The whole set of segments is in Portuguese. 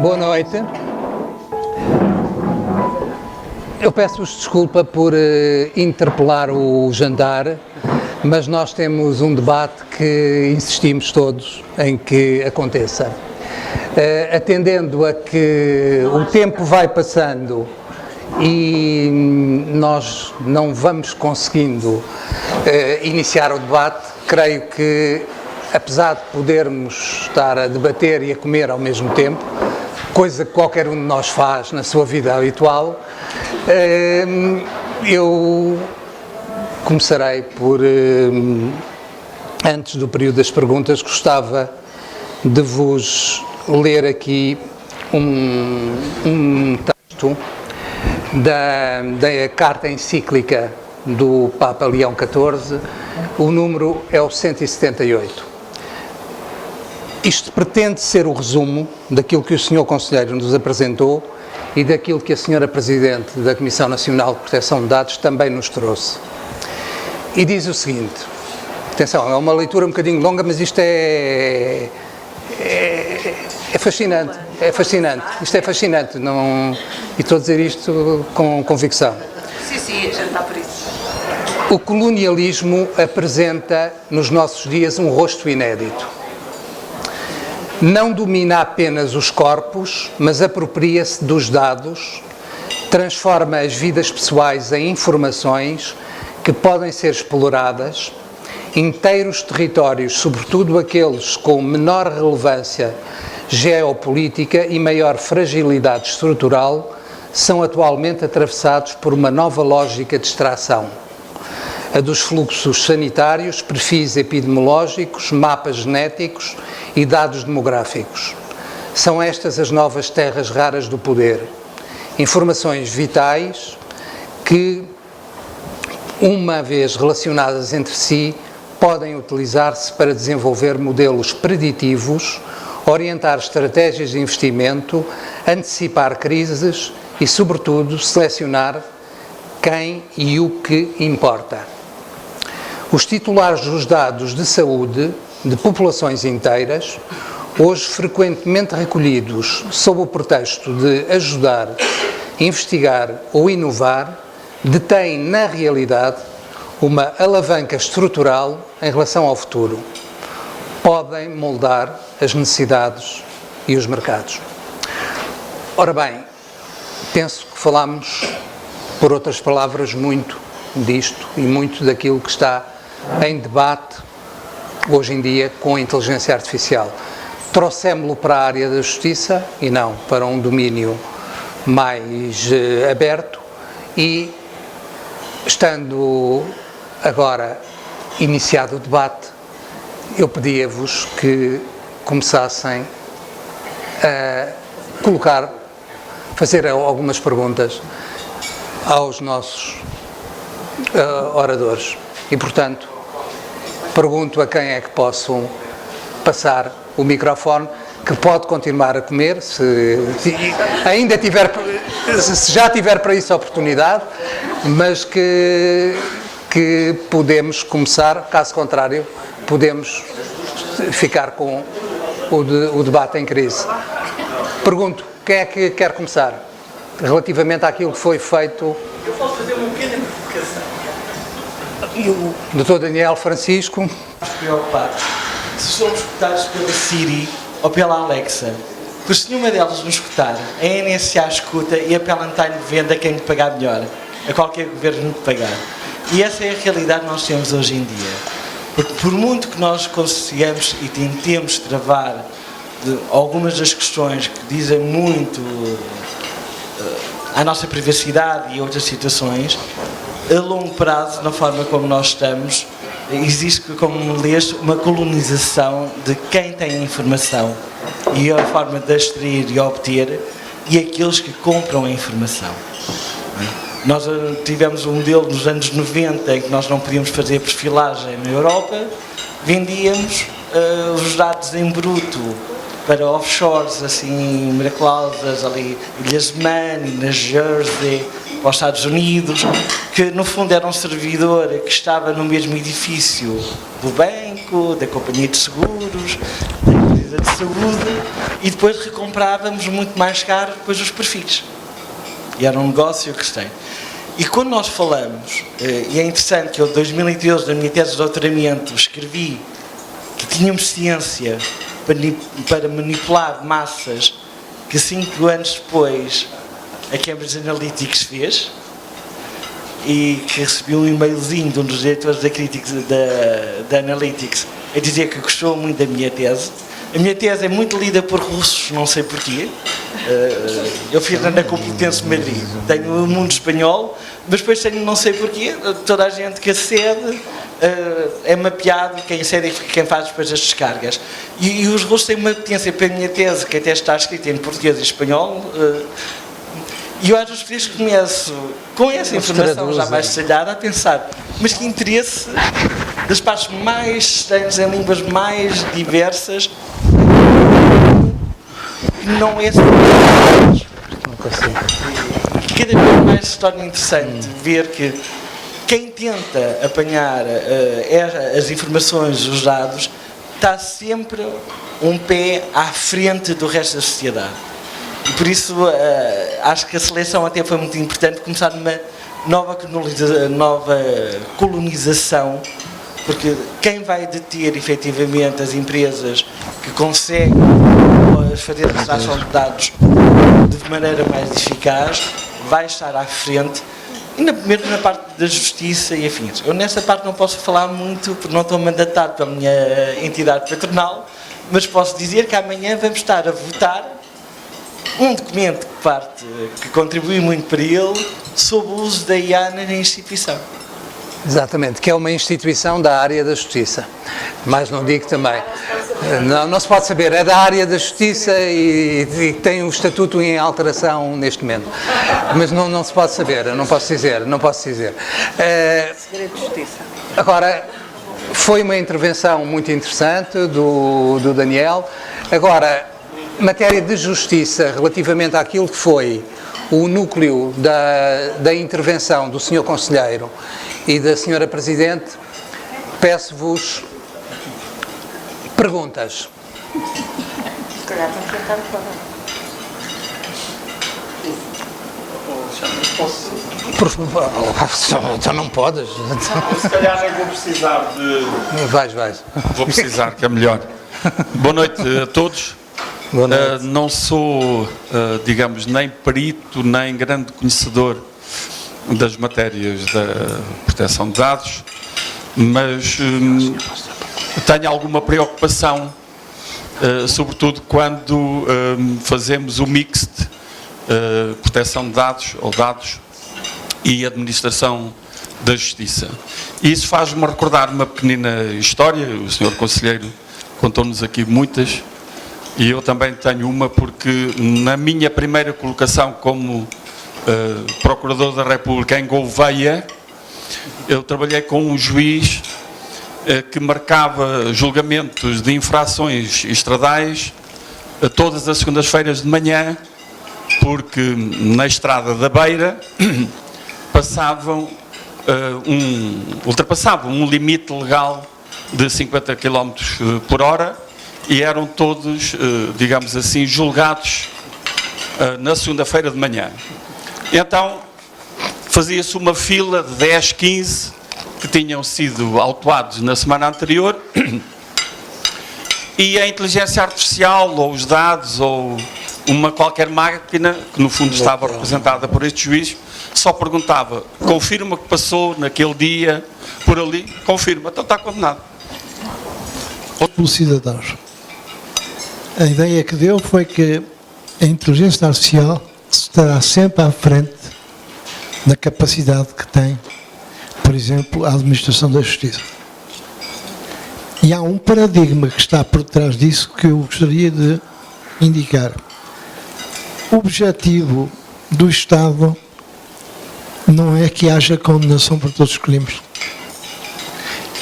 Boa noite. Eu peço-vos desculpa por interpelar o jantar, mas nós temos um debate que insistimos todos em que aconteça. Atendendo a que o tempo vai passando e nós não vamos conseguindo iniciar o debate, creio que, apesar de podermos estar a debater e a comer ao mesmo tempo, coisa que qualquer um de nós faz na sua vida habitual, eu começarei por, antes do período das perguntas, gostava de vos ler aqui um texto da carta encíclica do Papa Leão XIV, o número é o 178. Isto pretende ser o resumo daquilo que o Sr. Conselheiro nos apresentou e daquilo que a Sra. Presidente da Comissão Nacional de Proteção de Dados também nos trouxe. E diz o seguinte, atenção, é uma leitura um bocadinho longa, mas isto é fascinante, isto é fascinante, não, e estou a dizer isto com convicção. Sim, a gente está por isso. O colonialismo apresenta nos nossos dias um rosto inédito. Não domina apenas os corpos, mas apropria-se dos dados, transforma as vidas pessoais em informações que podem ser exploradas, inteiros territórios, sobretudo aqueles com menor relevância geopolítica e maior fragilidade estrutural, são atualmente atravessados por uma nova lógica de extração. A dos fluxos sanitários, perfis epidemiológicos, mapas genéticos e dados demográficos. São estas as novas terras raras do poder. Informações vitais que, uma vez relacionadas entre si, podem utilizar-se para desenvolver modelos preditivos, orientar estratégias de investimento, antecipar crises e, sobretudo, selecionar quem e o que importa. Os titulares dos dados de saúde de populações inteiras, hoje frequentemente recolhidos sob o pretexto de ajudar, investigar ou inovar, detêm, na realidade, uma alavanca estrutural em relação ao futuro. Podem moldar as necessidades e os mercados. Ora bem, penso que falámos, por outras palavras, muito disto e muito daquilo que está em debate hoje em dia com a inteligência artificial. Trouxemo-lo para a área da justiça e não para um domínio mais aberto e, estando agora iniciado o debate, eu pedia-vos que começassem a fazer algumas perguntas aos nossos oradores e, portanto, pergunto a quem é que possam passar o microfone, que pode continuar a comer, se ainda tiver, se já tiver para isso a oportunidade, mas que podemos começar, caso contrário, podemos ficar com o debate em crise. Pergunto, quem é que quer começar? Relativamente àquilo que foi feito... Eu posso fazer uma pequena provocação. E o Dr. Daniel Francisco. Preocupado. Se somos escutados pela Siri ou pela Alexa, porque se nenhuma delas nos escutar, a NSA escuta e a Palantir vende a quem lhe pagar melhor, a qualquer governo lhe pagar. E essa é a realidade que nós temos hoje em dia. Porque por muito que nós consigamos e tentemos travar algumas das questões que dizem muito à nossa privacidade e outras situações, a longo prazo, na forma como nós estamos, existe, como leste, uma colonização de quem tem a informação e a forma de extrair e obter e aqueles que compram a informação. Nós tivemos um modelo nos anos 90 em que nós não podíamos fazer perfilagem na Europa, vendíamos os dados em bruto para offshores assim miraculosas, ali Ilhas Man, Minas Jersey, para os Estados Unidos, que no fundo era um servidor que estava no mesmo edifício do banco, da companhia de seguros, da despesa de saúde e depois recomprávamos muito mais caro depois os perfis. E era um negócio que tem. E quando nós falamos, e é interessante que eu, em 2013, na minha tese de doutoramento, escrevi que tínhamos ciência para manipular massas que 5 anos depois a Cambridge Analytics fez, e que recebi um e-mailzinho de um dos diretores da Analytics a dizer que gostou muito da minha tese. A minha tese é muito lida por russos, não sei porquê. Eu fiz na Complutense de Madrid. Tenho o mundo espanhol, mas depois tenho não sei porquê. Toda a gente que acede é mapeado, quem acede é quem faz depois as descargas. E os russos têm uma potência para a minha tese, que até está escrita em português e espanhol. E eu às vezes começo, com essa informação já mais detalhada, a pensar, mas que interesse das partes mais estranhas, em línguas mais diversas, não é cada vez mais se torna interessante ver que quem tenta apanhar as informações, os dados, está sempre um pé à frente do resto da sociedade. E por isso acho que a seleção até foi muito importante, começar numa nova colonização, porque quem vai deter efetivamente as empresas que conseguem fazer a extração de dados de maneira mais eficaz, vai estar à frente, e mesmo na parte da justiça e afins. Eu nessa parte não posso falar muito, porque não estou mandatado pela minha entidade patronal, mas posso dizer que amanhã vamos estar a votar um documento que contribui muito para ele, sobre o uso da IA na instituição. Exatamente, que é uma instituição da área da justiça. Mas não digo também. Não se pode saber, é da área da justiça e tem um estatuto em alteração neste momento. Mas não se pode saber, eu não posso dizer. Segredo de justiça. Agora, foi uma intervenção muito interessante do Daniel. Agora, matéria de justiça, relativamente àquilo que foi o núcleo da intervenção do Sr. Conselheiro e da Sra. Presidente, peço-vos perguntas. Se calhar vamos tentar falar. Por favor, então não podes. Se calhar nem vou precisar de... Vais. Vou precisar, que é melhor. Boa noite a todos. Não sou, digamos, nem perito, nem grande conhecedor das matérias da proteção de dados, mas tenho alguma preocupação, sobretudo quando fazemos o mix de proteção de dados ou dados e administração da justiça. E isso faz-me recordar uma pequenina história. O Sr. Conselheiro contou-nos aqui muitas, e eu também tenho uma, porque na minha primeira colocação como Procurador da República em Gouveia, eu trabalhei com um juiz que marcava julgamentos de infrações estradais todas as segundas-feiras de manhã, porque na Estrada da Beira ultrapassavam um limite legal de 50 km por hora, e eram todos, digamos assim, julgados na segunda-feira de manhã. Então, fazia-se uma fila de 10, 15 que tinham sido autuados na semana anterior, e a inteligência artificial, ou os dados, ou uma qualquer máquina, que no fundo estava representada por este juiz, só perguntava: confirma que passou naquele dia, por ali? Confirma, então está condenado. Pelos cidadãos. A ideia que deu foi que a inteligência artificial estará sempre à frente da capacidade que tem, por exemplo, a administração da justiça. E há um paradigma que está por trás disso que eu gostaria de indicar. O objetivo do Estado não é que haja condenação por todos os crimes.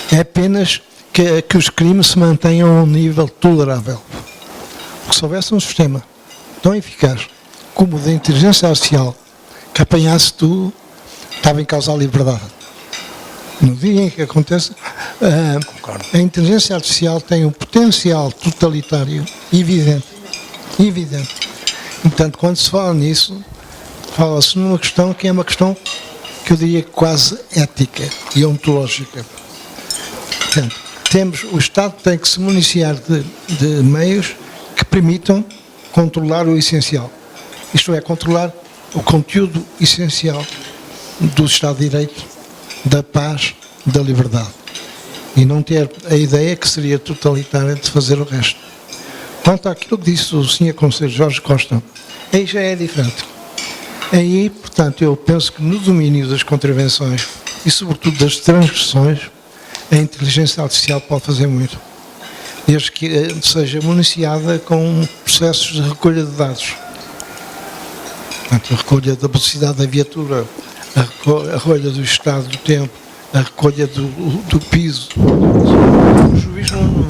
É apenas que os crimes se mantenham a um nível tolerável. Porque se houvesse um sistema tão eficaz como o da inteligência artificial, que apanhasse tudo, estava em causa a liberdade. No dia em que acontece, a inteligência artificial tem um potencial totalitário evidente. Evidente. Portanto, quando se fala nisso, fala-se numa questão que é uma questão que eu diria quase ética e ontológica. Portanto, o Estado tem que se municiar de meios que permitam controlar o essencial. Isto é, controlar o conteúdo essencial do Estado de Direito, da paz, da liberdade. E não ter a ideia que seria totalitária de fazer o resto. Quanto àquilo que disse o Sr. Conselheiro Jorge Costa, aí já é diferente. Aí, portanto, eu penso que no domínio das contravenções e, sobretudo, das transgressões, a inteligência artificial pode fazer muito. Desde que seja municiada com processos de recolha de dados. Portanto, a recolha da velocidade da viatura, a recolha do estado do tempo, a recolha do piso. O juiz não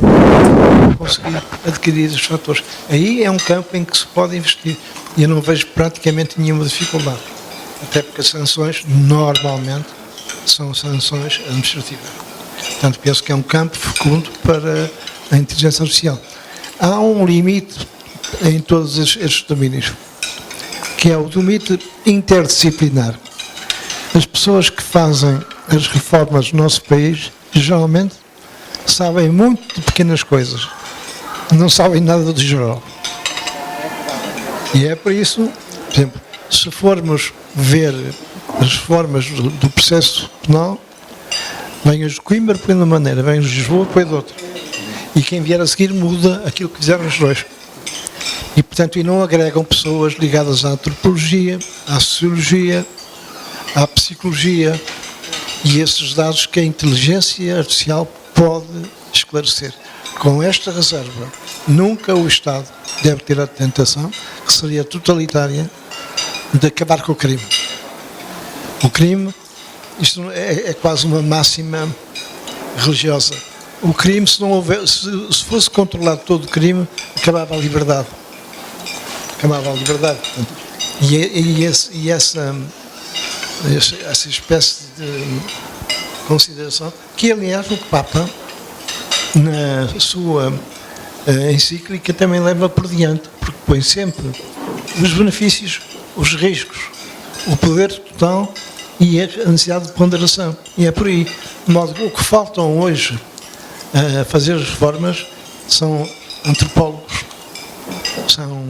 vai conseguir adquirir esses fatores. Aí é um campo em que se pode investir. E eu não vejo praticamente nenhuma dificuldade. Até porque as sanções, normalmente, são sanções administrativas. Portanto, penso que é um campo fecundo para a inteligência artificial. Há um limite em todos estes domínios, que é o limite interdisciplinar. As pessoas que fazem as reformas no nosso país, geralmente, sabem muito de pequenas coisas, não sabem nada de geral. E é por isso, por exemplo, se formos ver as reformas do processo penal, vem os de Coimbra por uma maneira, vem os de Lisboa por outra. E quem vier a seguir muda aquilo que fizeram os dois. E, portanto, e não agregam pessoas ligadas à antropologia, à sociologia, à psicologia e esses dados que a inteligência artificial pode esclarecer. Com esta reserva, nunca o Estado deve ter a tentação, que seria totalitária, de acabar com o crime. O crime, isto é quase uma máxima religiosa. O crime, se não houver, se fosse controlado todo o crime, acabava a liberdade. Acabava a liberdade. E essa espécie de consideração, que aliás o Papa, na sua encíclica, também leva por diante, porque põe sempre os benefícios, os riscos, o poder total e a necessidade de ponderação. E é por aí. De modo que o que faltam hoje a fazer as reformas são antropólogos, são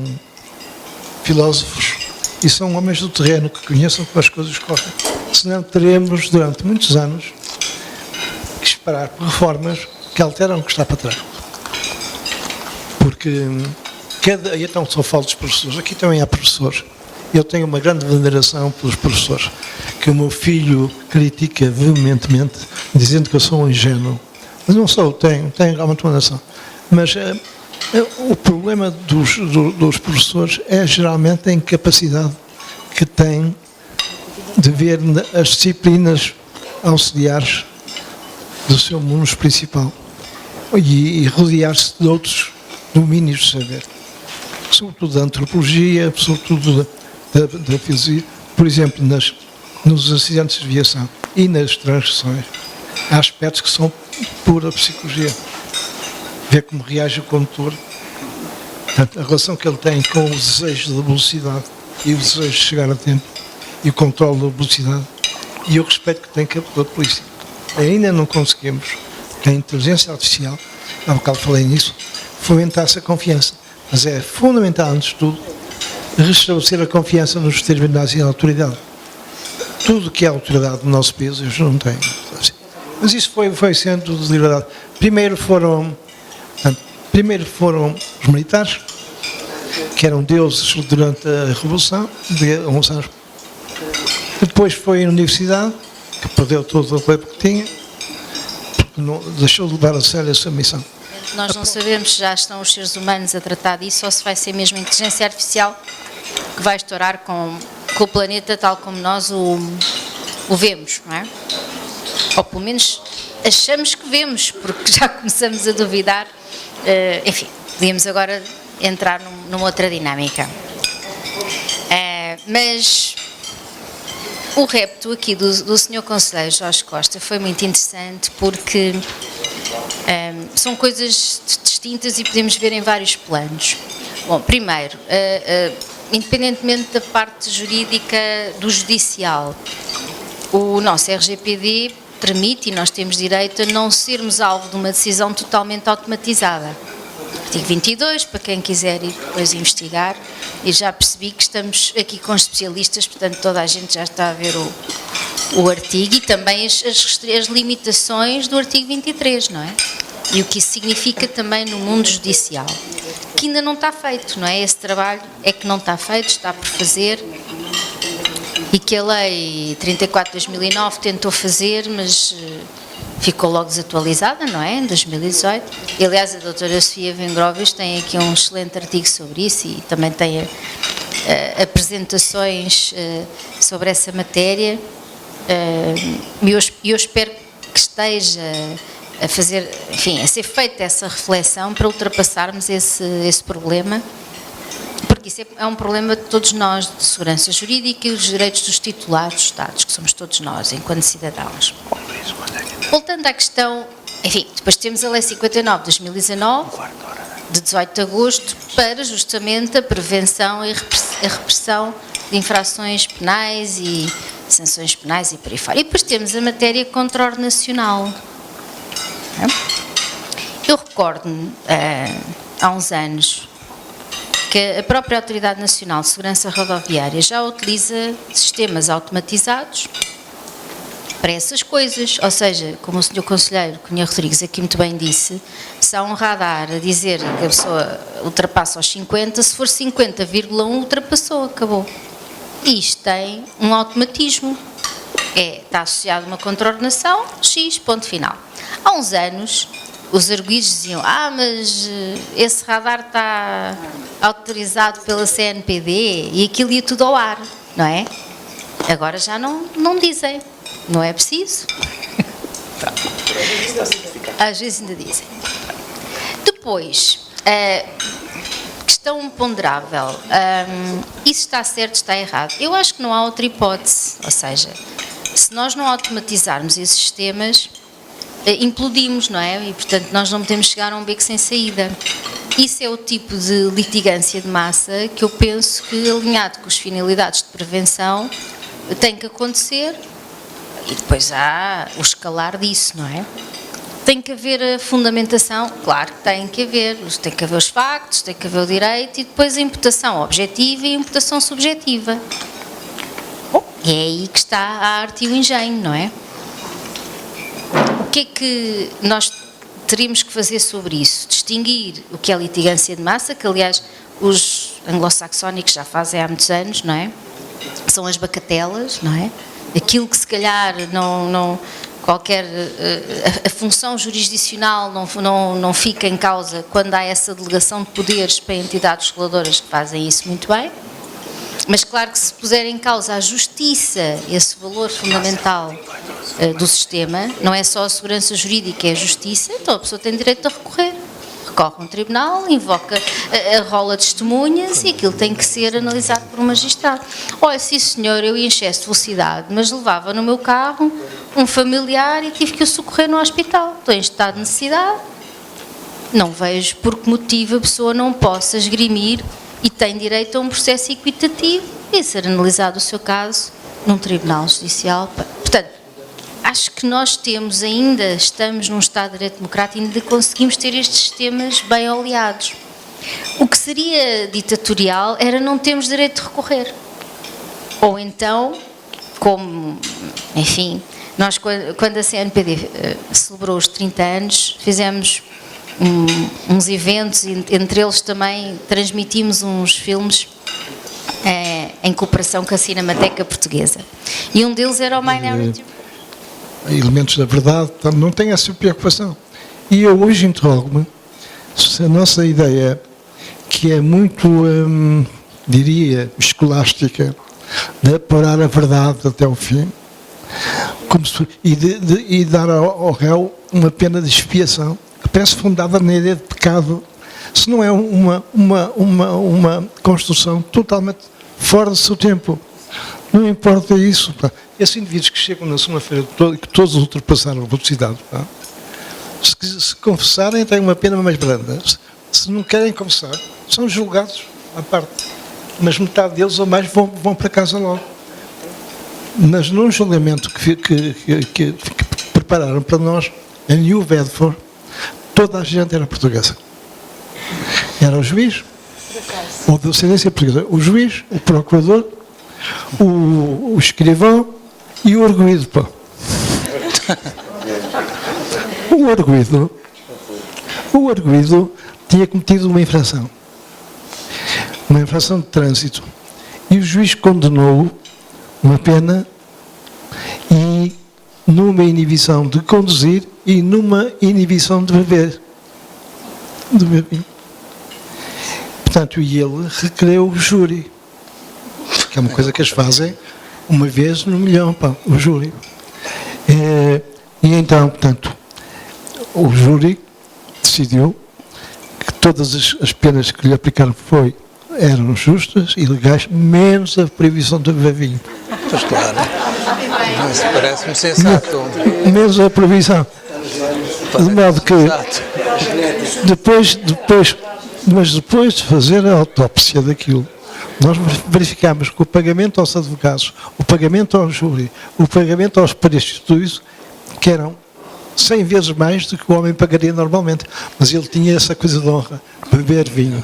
filósofos e são homens do terreno que conheçam como as coisas correm. Senão teremos, durante muitos anos, que esperar por reformas que alteram o que está para trás. Porque então só falo dos professores, aqui também há professores. Eu tenho uma grande veneração pelos professores, que o meu filho critica veementemente, dizendo que eu sou um ingênuo. Mas não sou, tenho realmente uma veneração. Mas o problema dos professores é geralmente a incapacidade que têm de ver as disciplinas auxiliares do seu mundo principal e rodear-se de outros domínios de saber, sobretudo da antropologia, sobretudo da filosofia. Por exemplo, nos acidentes de viação e nas transgressões, há aspectos que são pura psicologia. Ver como reage o condutor, portanto, a relação que ele tem com o desejo da velocidade e o desejo de chegar a tempo e o controle da velocidade e o respeito que tem pela polícia. Ainda não conseguimos que a inteligência artificial, há bocado falei nisso, fomentasse a confiança. Mas é fundamental, antes de tudo, restabelecer a confiança nos tribunais e na autoridade. Tudo que é autoridade no nosso país, eu não tenho. Mas isso foi sendo deliberado. Primeiro foram os militares, que eram deuses durante a Revolução, depois foi a universidade, que perdeu todo o apoio que tinha, porque não, deixou de levar a sério essa missão. Nós não sabemos se já estão os seres humanos a tratar disso ou se vai ser mesmo a inteligência artificial que vai estourar com o planeta tal como nós o vemos, não é? Ou pelo menos achamos que vemos, porque já começamos a duvidar. Enfim, podíamos agora entrar numa outra dinâmica. Mas O repto aqui do Sr. Conselheiro Jorge Costa foi muito interessante porque são coisas distintas e podemos ver em vários planos. Bom, primeiro, independentemente da parte jurídica do judicial, o nosso RGPD permite, e nós temos direito a não sermos alvo de uma decisão totalmente automatizada. Artigo 22, para quem quiser ir depois investigar, e já percebi que estamos aqui com especialistas, portanto toda a gente já está a ver o artigo e também as limitações do artigo 23, não é? E o que isso significa também no mundo judicial, que ainda não está feito, não é? Esse trabalho é que não está feito, está por fazer, e que a Lei 34/2009 tentou fazer, mas ficou logo desatualizada, não é? Em 2018. E, aliás, a doutora Sofia Vengrovius tem aqui um excelente artigo sobre isso e também tem apresentações sobre essa matéria. E eu espero que esteja a fazer, enfim, a ser feita essa reflexão para ultrapassarmos esse problema, porque isso é um problema de todos nós, de segurança jurídica e os direitos dos titulares dos Estados, que somos todos nós, enquanto cidadãos. Voltando à questão, enfim, depois temos a Lei 59 de 2019, de 18 de agosto, para justamente a prevenção e a repressão de infrações penais e sanções penais e por aí fora. E depois temos a matéria contra-nacional. Eu recordo-me, há uns anos, que a própria Autoridade Nacional de Segurança Rodoviária já utiliza sistemas automatizados para essas coisas, ou seja, como o Sr. Conselheiro Cunha Rodrigues aqui muito bem disse, se há um radar a dizer que a pessoa ultrapassa aos 50, se for 50,1 ultrapassou, acabou. E isto tem um automatismo, está associado a uma contraordenação, X, ponto final. Há uns anos, os arguidos diziam, mas esse radar está autorizado pela CNPD e aquilo ia tudo ao ar, não é? Agora já não dizem, não é preciso. Às vezes ainda dizem. Depois, questão ponderável, isso está certo, está errado? Eu acho que não há outra hipótese, ou seja, se nós não automatizarmos esses sistemas, implodimos, não é? E, portanto, nós não podemos chegar a um beco sem saída. Isso é o tipo de litigância de massa que eu penso que, alinhado com as finalidades de prevenção, tem que acontecer e depois há o escalar disso, não é? Tem que haver a fundamentação, claro que tem que haver os factos, tem que haver o direito e depois a imputação objetiva e a imputação subjetiva. E é aí que está a arte e o engenho, não é? O que é que nós teríamos que fazer sobre isso? Distinguir o que é litigância de massa, que aliás os anglo-saxónicos já fazem há muitos anos, não é? São as bagatelas, não é? Aquilo que se calhar a função jurisdicional não fica em causa quando há essa delegação de poderes para entidades reguladoras que fazem isso muito bem. Mas claro que se puser em causa a justiça, esse valor fundamental do sistema, não é só a segurança jurídica, é a justiça, então a pessoa tem direito a recorrer. Recorre a um tribunal, invoca a rola de testemunhas e aquilo tem que ser analisado por um magistrado. Olha, sim senhor, eu ia em excesso de velocidade, mas levava no meu carro um familiar e tive que o socorrer no hospital. Estou em estado de necessidade. Não vejo por que motivo a pessoa não possa esgrimir e tem direito a um processo equitativo e ser analisado o seu caso num tribunal judicial. Portanto, acho que nós estamos num Estado de Direito Democrático e ainda conseguimos ter estes sistemas bem oleados. O que seria ditatorial era não termos direito de recorrer. Ou então, como, enfim, nós quando a CNPD celebrou os 30 anos, fizemos uns eventos, entre eles também transmitimos uns filmes em cooperação com a Cinemateca Portuguesa. E um deles era o Minority Elementos da verdade, não tem essa preocupação. E eu hoje interrogo-me se a nossa ideia, que é muito, diria, escolástica, de apurar a verdade até o fim, e dar ao réu uma pena de expiação, que parece fundada na ideia de pecado, se não é uma construção totalmente fora do seu tempo. Não importa isso. Pá. Esses indivíduos que chegam na segunda-feira e que todos ultrapassaram a velocidade, pá, se confessarem, têm uma pena mais branda. Se não querem confessar, são julgados à parte. Mas metade deles ou mais vão para casa logo. Mas num julgamento que prepararam para nós, em New Bedford, toda a gente era portuguesa. Era o juiz, ou de descendência portuguesa, o juiz, o procurador, o escrivão e o arguido. Pá. O arguido tinha cometido uma infração de trânsito, e o juiz condenou-o uma pena e numa inibição de conduzir e numa inibição de beber. Portanto, e ele requereu o júri, que é uma coisa que eles fazem uma vez no milhão, pá, o júri. E então, portanto, o júri decidiu que todas as penas que lhe aplicaram eram justas e legais, menos a proibição de beber vinho. Pois claro. Isso parece-me sensato. Menos a proibição. De modo que, depois de fazer a autópsia daquilo, nós verificámos que o pagamento aos advogados, o pagamento ao júri, o pagamento aos peritos, tudo isso, que eram 100 vezes mais do que o homem pagaria normalmente. Mas ele tinha essa coisa de honra, beber vinho.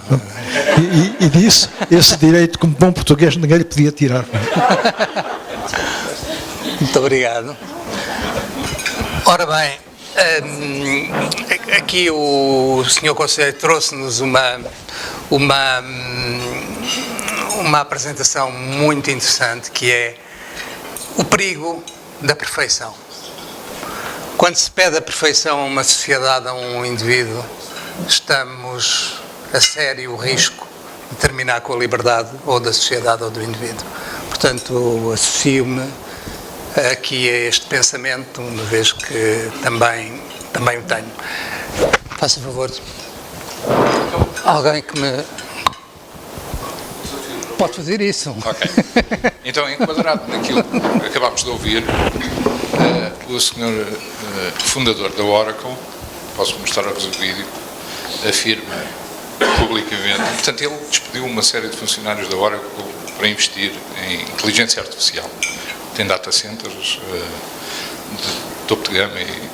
E disso, esse direito, como bom português, ninguém lhe podia tirar. Muito obrigado. Ora bem, aqui o Sr. Conselheiro trouxe-nos uma apresentação muito interessante, que é o perigo da perfeição. Quando se pede a perfeição a uma sociedade, a um indivíduo, estamos a sério risco de terminar com a liberdade ou da sociedade ou do indivíduo. Portanto, associo-me aqui a este pensamento, uma vez que também o tenho. Faça favor. Alguém que me... Pode fazer isso. Ok. Então, enquadrado naquilo que acabámos de ouvir, o senhor fundador da Oracle, posso mostrar-vos o vídeo, afirma publicamente, portanto, ele despediu uma série de funcionários da Oracle para investir em inteligência artificial. Tem data centers de topo de gama e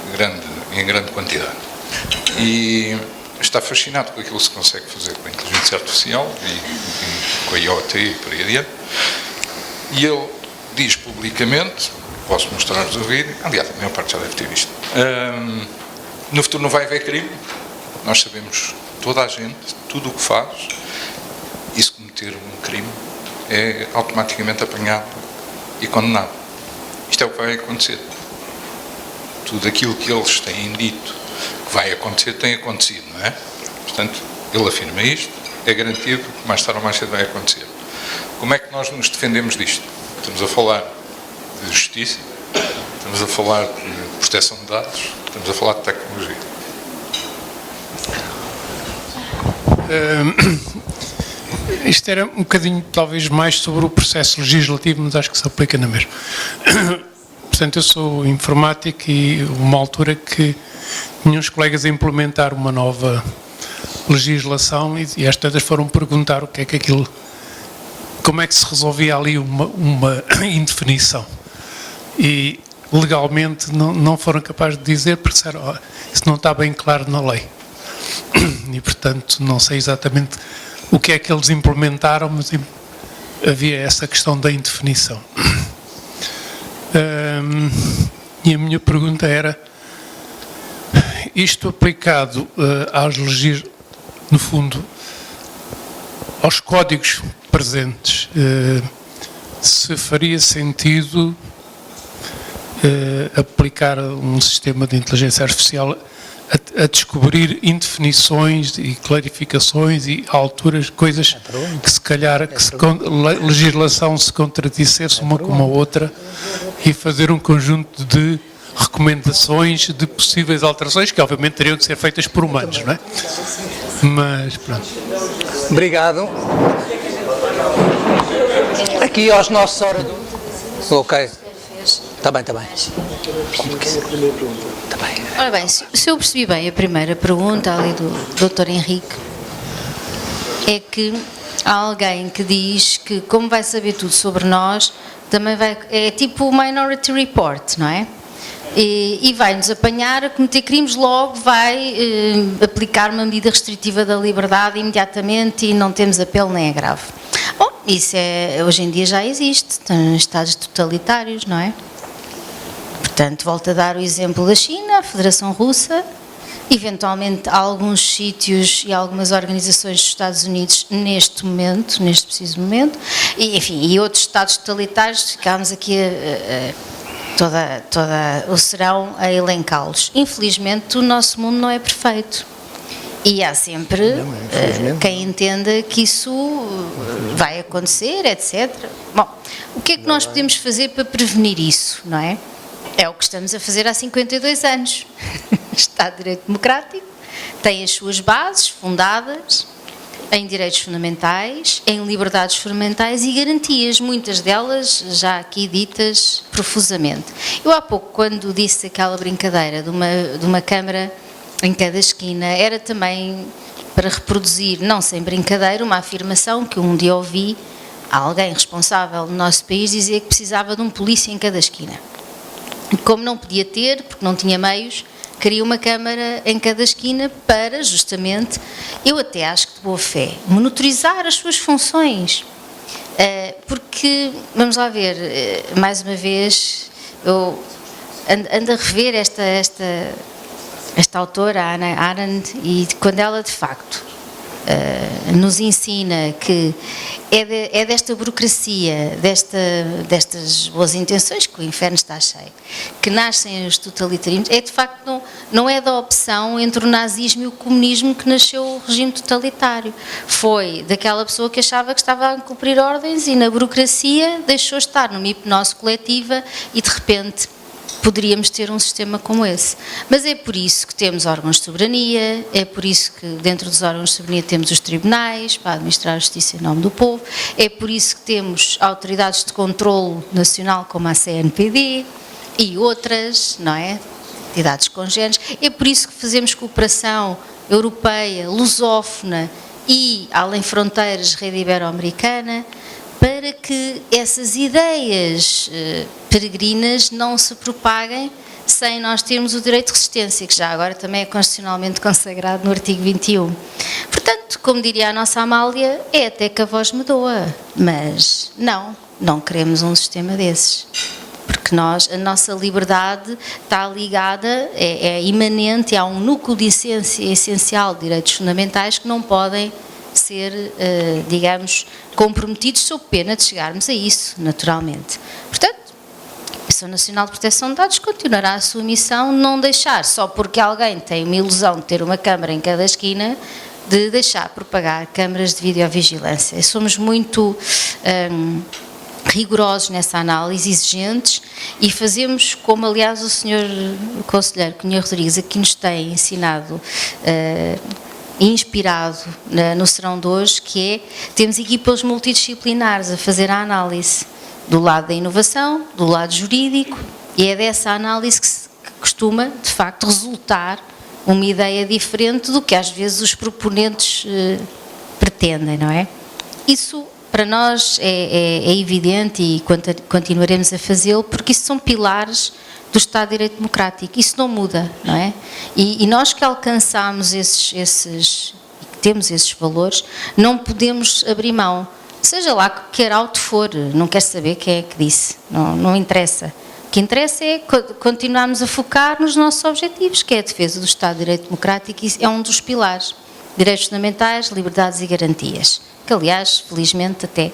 em grande quantidade. E está fascinado com aquilo que se consegue fazer com a inteligência artificial e com a IoT e por aí adiante. E ele diz publicamente, posso mostrar-vos o vídeo, aliás, a maior parte já deve ter visto, no futuro não vai haver crime, nós sabemos, toda a gente, tudo o que faz, e se cometer um crime, é automaticamente apanhado e condenado. Isto é o que vai acontecer. Tudo aquilo que eles têm dito que vai acontecer, tem acontecido, não é? Portanto, ele afirma isto, é garantido que mais tarde ou mais cedo vai acontecer. Como é que nós nos defendemos disto? Estamos a falar de justiça, estamos a falar de proteção de dados, estamos a falar de tecnologia. Isto era um bocadinho, talvez, mais sobre o processo legislativo, mas acho que se aplica na mesma. Portanto, eu sou informático e uma altura que tinha uns colegas a implementar uma nova legislação e às tantas foram perguntar o que é que aquilo, como é que se resolvia ali uma indefinição. E legalmente não foram capazes de dizer, porque disseram, oh, isso não está bem claro na lei. E, portanto, não sei exatamente o que é que eles implementaram, mas havia essa questão da indefinição. E a minha pergunta era, isto aplicado no fundo, aos códigos presentes, se faria sentido aplicar um sistema de inteligência artificial a descobrir indefinições e clarificações e alturas, coisas que se calhar a legislação se contradissesse uma com a outra e fazer um conjunto de recomendações de possíveis alterações que obviamente teriam de ser feitas por humanos, não é? Mas pronto. Obrigado. Aqui aos nossos oradores. Ok. Está bem, está bem. Está bem. Ora bem, se eu percebi bem a primeira pergunta ali do Dr. Henrique, é que há alguém que diz que, como vai saber tudo sobre nós, também vai, é tipo o Minority Report, não é? E vai-nos apanhar a cometer crimes, logo vai aplicar uma medida restritiva da liberdade imediatamente e não temos apelo nem é grave. Bom, isso hoje em dia já existe, em estados totalitários, não é? Portanto, volto a dar o exemplo da China, a Federação Russa, eventualmente há alguns sítios e algumas organizações dos Estados Unidos neste momento, neste preciso momento, e, enfim, e outros estados totalitários, ficámos aqui toda o serão a elencá-los. Infelizmente, o nosso mundo não é perfeito. E há sempre quem entenda que isso vai acontecer, etc. Bom, o que é que nós podemos fazer para prevenir isso, não é? É o que estamos a fazer há 52 anos. Estado de Direito Democrático tem as suas bases fundadas em direitos fundamentais, em liberdades fundamentais e garantias, muitas delas já aqui ditas profusamente. Eu há pouco, quando disse aquela brincadeira de uma câmara em cada esquina, era também para reproduzir, não sem brincadeira, uma afirmação que um dia ouvi alguém responsável no nosso país dizer que precisava de um polícia em cada esquina. Como não podia ter, porque não tinha meios, queria uma câmara em cada esquina para, justamente, eu até acho que de boa fé, monitorizar as suas funções. Porque, vamos lá ver, mais uma vez, eu ando a rever esta autora, a Hannah Arendt, e quando ela, de facto, nos ensina que é desta burocracia, destas boas intenções, que o inferno está cheio, que nascem os totalitarismos, de facto não é da opção entre o nazismo e o comunismo que nasceu o regime totalitário. Foi daquela pessoa que achava que estava a cumprir ordens e na burocracia deixou estar numa hipnose coletiva e de repente poderíamos ter um sistema como esse. Mas é por isso que temos órgãos de soberania, é por isso que dentro dos órgãos de soberania temos os tribunais para administrar a justiça em nome do povo, é por isso que temos autoridades de controlo nacional como a CNPD e outras, não é? Entidades congêneres, é por isso que fazemos cooperação europeia, lusófona e, além fronteiras, rede ibero-americana, para que essas ideias peregrinas não se propaguem sem nós termos o direito de resistência, que já agora também é constitucionalmente consagrado no artigo 21. Portanto, como diria a nossa Amália, é até que a voz me doa, mas não queremos um sistema desses. Porque a nossa liberdade está ligada, é imanente, há um núcleo de essência essencial de direitos fundamentais que não podem ser, digamos, comprometidos sob pena de chegarmos a isso, naturalmente. Portanto, a Comissão Nacional de Proteção de Dados continuará a sua missão, não deixar, só porque alguém tem uma ilusão de ter uma câmara em cada esquina, de deixar propagar câmaras de videovigilância. E somos muito rigorosos nessa análise, exigentes, e fazemos como, aliás, o Sr. Conselheiro Cunha Rodrigues aqui nos tem ensinado, inspirado no serão de hoje, que temos equipas multidisciplinares a fazer a análise do lado da inovação, do lado jurídico, e é dessa análise que costuma, de facto, resultar uma ideia diferente do que às vezes os proponentes pretendem, não é? Isso para nós é evidente e continuaremos a fazê-lo, porque isso são pilares do Estado de Direito Democrático, isso não muda, não é? E nós que alcançamos temos esses valores, não podemos abrir mão, seja lá que arauto for, não quer saber quem é que disse, não interessa. O que interessa é continuarmos a focar nos nossos objetivos, que é a defesa do Estado de Direito Democrático, e é um dos pilares, direitos fundamentais, liberdades e garantias, que aliás, felizmente até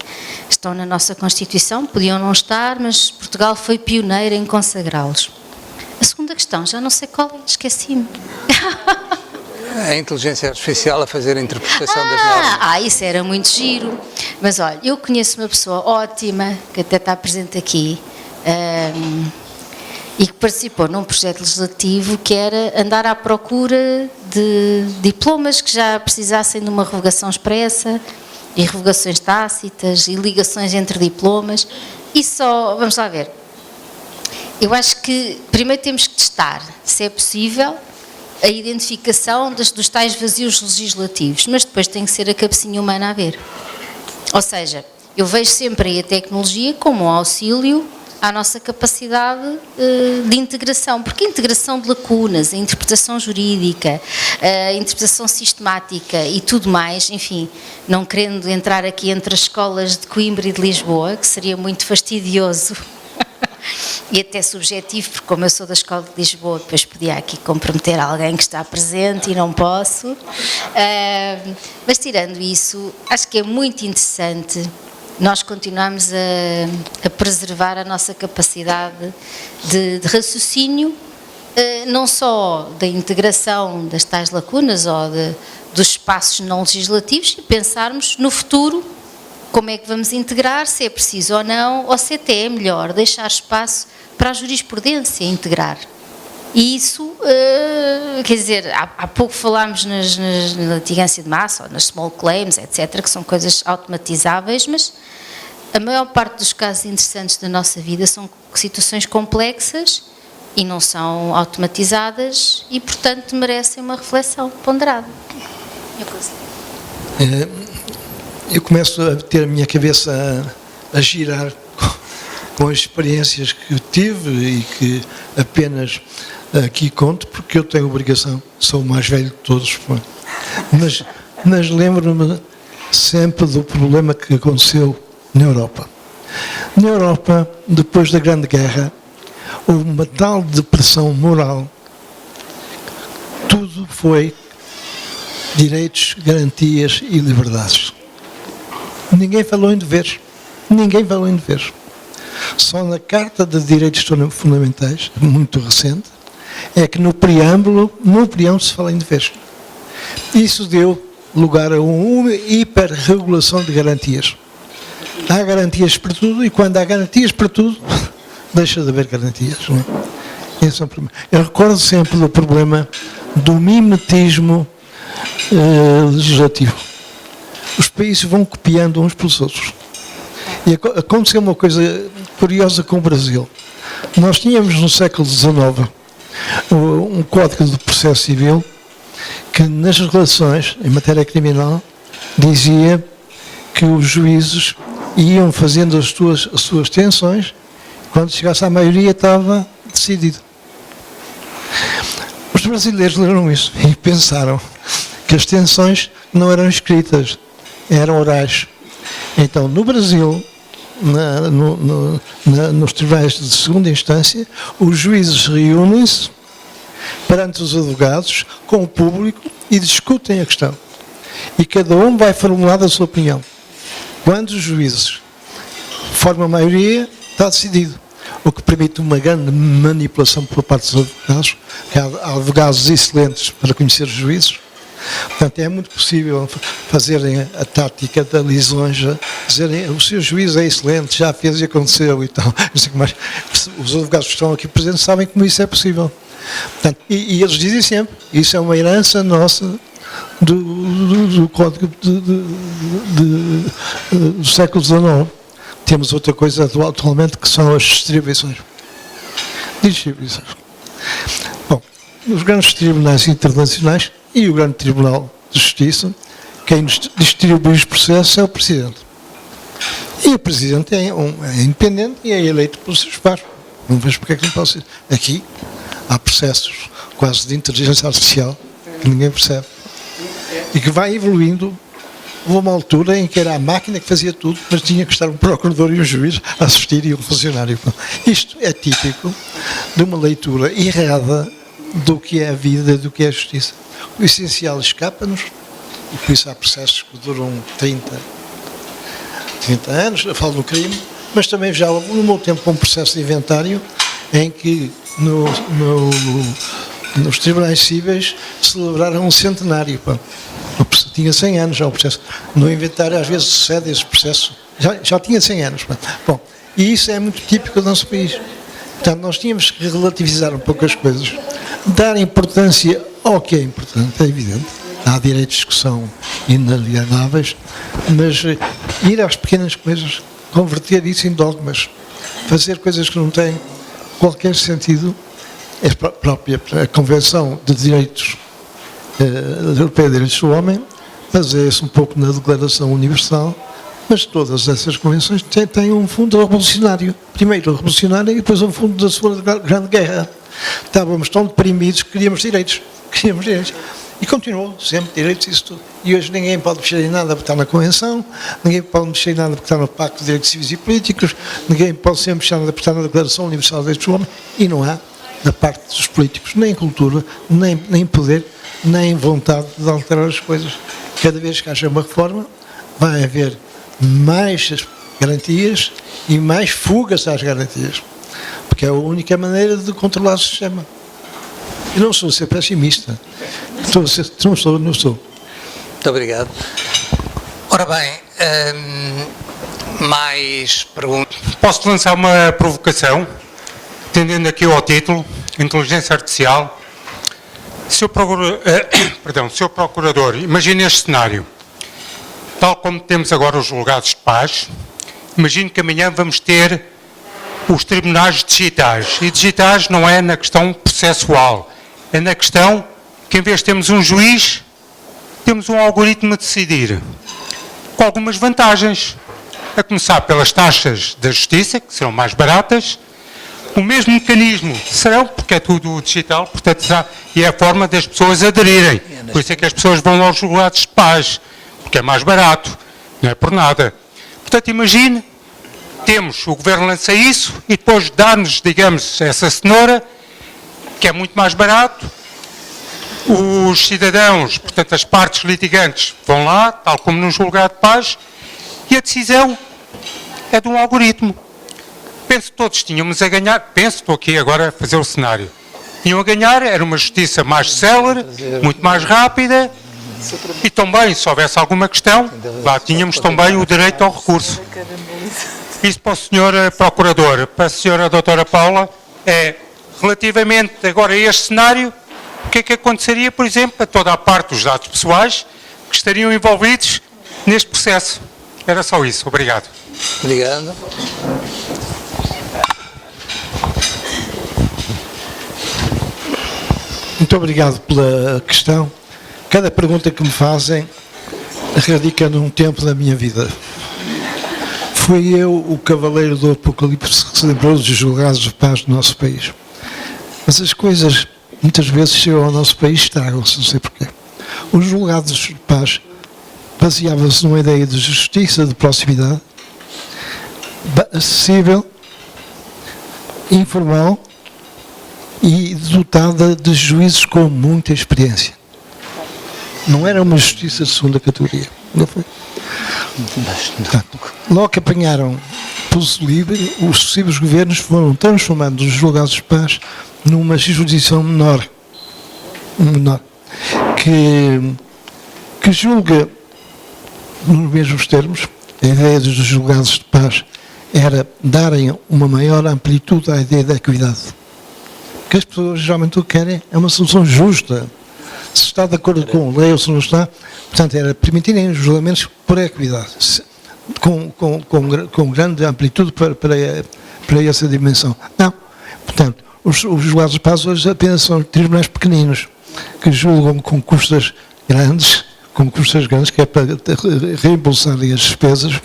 estão na nossa Constituição, podiam não estar, mas Portugal foi pioneiro em consagrá-los. A segunda questão, já não sei qual é, esqueci-me. A inteligência artificial a fazer a interpretação das normas. Isso era muito giro. Mas olha, eu conheço uma pessoa ótima, que até está presente aqui, e que participou num projeto legislativo que era andar à procura de diplomas que já precisassem de uma revogação expressa, e revogações tácitas, e ligações entre diplomas, E só, vamos lá ver. Eu acho que primeiro temos que testar, se é possível, a identificação dos tais vazios legislativos, mas depois tem que ser a cabecinha humana a ver. Ou seja, eu vejo sempre aí a tecnologia como um auxílio à nossa capacidade de integração, porque a integração de lacunas, a interpretação jurídica, a interpretação sistemática e tudo mais, enfim, não querendo entrar aqui entre as escolas de Coimbra e de Lisboa, que seria muito fastidioso e até subjetivo, porque como eu sou da Escola de Lisboa, depois podia aqui comprometer alguém que está presente e não posso. Mas tirando isso, acho que é muito interessante nós continuamos a preservar a nossa capacidade de raciocínio, não só da integração das tais lacunas ou dos espaços não legislativos, e pensarmos no futuro como é que vamos integrar, se é preciso ou não, ou se até é melhor deixar espaço para a jurisprudência integrar. E isso, quer dizer, há pouco falámos na litigância de massa, ou nas small claims, etc., que são coisas automatizáveis, mas a maior parte dos casos interessantes da nossa vida são situações complexas e não são automatizadas e, portanto, merecem uma reflexão ponderada. Eu começo a ter a minha cabeça a girar com as experiências que tive e que apenas aqui conto, porque eu tenho obrigação, sou o mais velho de todos, mas lembro-me sempre do problema que aconteceu na Europa. Na Europa, depois da Grande Guerra, houve uma tal depressão moral, tudo foi direitos, garantias e liberdades. Ninguém falou em deveres. Ninguém falou em deveres. Só na Carta de Direitos Fundamentais, muito recente, é que no preâmbulo se fala em deveres. Isso deu lugar a uma hiperregulação de garantias. Há garantias para tudo e quando há garantias para tudo, deixa de haver garantias. Não é? Esse é o problema. Eu recordo sempre do problema do mimetismo legislativo. Os países vão copiando uns pelos outros. E aconteceu uma coisa curiosa com o Brasil. Nós tínhamos no século XIX um Código de Processo Civil que nas relações em matéria criminal dizia que os juízes iam fazendo as suas tensões, quando chegasse à maioria estava decidido. Os brasileiros leram isso e pensaram que as tensões não eram escritas, eram orais. Então, no Brasil, nos tribunais de segunda instância, os juízes reúnem-se perante os advogados, com o público, e discutem a questão. E cada um vai formular a sua opinião. Quando os juízes formam a maioria, está decidido. O que permite uma grande manipulação por parte dos advogados, que há advogados excelentes para conhecer os juízes. Portanto, é muito possível fazerem a tática da lisonja, dizerem o seu juiz é excelente, já fez e aconteceu e tal. Mas os advogados que estão aqui presentes sabem como isso é possível. Portanto, e eles dizem sempre, isso é uma herança nossa do Código do século XIX. Temos outra coisa atualmente que são as distribuições. Bom, os grandes tribunais internacionais e o grande Tribunal de Justiça, quem distribui os processos é o Presidente. E o Presidente é independente e é eleito pelos seus pares. Não vejo porque é que não posso ser. Aqui há processos quase de inteligência artificial que ninguém percebe e que vai evoluindo. Houve uma altura em que era a máquina que fazia tudo, mas tinha que estar um procurador e um juiz a assistir e um funcionário. Isto é típico de uma leitura errada do que é a vida, do que é a justiça. O essencial escapa-nos, e por isso há processos que duram 30 anos, eu falo no crime, mas também já houve no meu tempo um processo de inventário em que nos tribunais cíveis celebraram um centenário. Tinha 100 anos já o processo. No inventário às vezes sucede esse processo. Já tinha 100 anos. Bom, e isso é muito típico do nosso país. Portanto, nós tínhamos que relativizar um pouco as coisas. Dar importância ao que é importante, é evidente. Há direitos que são inalienáveis, mas ir às pequenas coisas. converter isso em dogmas, fazer coisas que não têm qualquer sentido. É própria a Convenção de Direitos Europeia de Direitos do Homem, baseia-se um pouco na Declaração Universal, mas todas essas convenções têm um fundo revolucionário. Primeiro revolucionário e depois um fundo da Segunda Grande Guerra. Estávamos tão deprimidos que queríamos direitos. E continuou sempre direitos isso tudo. E hoje ninguém pode mexer em nada porque está na Convenção, ninguém pode mexer em nada porque está no Pacto de Direitos Civis e Políticos, ninguém pode sempre mexer em nada porque está na Declaração Universal de Direitos do Homem, e não há, da parte dos políticos, nem cultura, nem poder, nem vontade de alterar as coisas. Cada vez que haja uma reforma, vai haver mais garantias e mais fugas às garantias, porque é a única maneira de controlar o sistema. Eu não sou a ser pessimista, não sou. Muito obrigado. Ora bem, mais perguntas? Posso lançar uma provocação, tendendo aqui ao título, Inteligência Artificial. Sr. Procurador, imagine este cenário. Tal como temos agora os julgados de paz, imagine que amanhã vamos ter os tribunais digitais. E digitais não é na questão processual, é na questão que em vez de termos um juiz, temos um algoritmo a decidir, com algumas vantagens, a começar pelas taxas da justiça, que serão mais baratas. O mesmo mecanismo serão, porque é tudo digital, portanto, e é a forma das pessoas aderirem. Por isso é que as pessoas vão aos julgados de paz, porque é mais barato, não é por nada. Portanto, imagine, o Governo lança isso e depois dá-nos, digamos, essa cenoura, que é muito mais barato. Os cidadãos, portanto, as partes litigantes vão lá, tal como num julgado de paz, e a decisão é de um algoritmo. Penso que todos tínhamos a ganhar, estou aqui agora a fazer o cenário, tinham a ganhar, era uma justiça mais célere, muito mais rápida, e também, se houvesse alguma questão, lá tínhamos também o direito ao recurso. Isso para o Sr. Procurador, para a Sra. Doutora Paula, é, relativamente agora a este cenário, o que é que aconteceria, por exemplo, a toda a parte dos dados pessoais que estariam envolvidos neste processo? Era só isso. Obrigado. Obrigado. Muito obrigado pela questão. Cada pergunta que me fazem radica num tempo da minha vida. Fui eu o cavaleiro do Apocalipse que se lembrou dos julgados de paz do nosso país. Mas as coisas, muitas vezes, chegam ao nosso país e estragam-se, não sei porquê. Os julgados de paz baseavam-se numa ideia de justiça de proximidade, acessível, informal e dotada de juízes com muita experiência. Não era uma justiça de segunda categoria, não foi? Portanto, logo que apanharam pulso livre, os sucessivos governos foram transformando os julgados de paz numa jurisdição menor, que julga nos mesmos termos. A ideia dos julgados de paz era darem uma maior amplitude à ideia da equidade. O que as pessoas geralmente o que querem é uma solução justa. Se está de acordo com a lei ou se não está, portanto, era permitirem os julgamentos por equidade, com grande amplitude para essa dimensão. Não. Portanto, os julgados de paz hoje apenas são tribunais pequeninos, que julgam com custas grandes, que é para reembolsarem as despesas,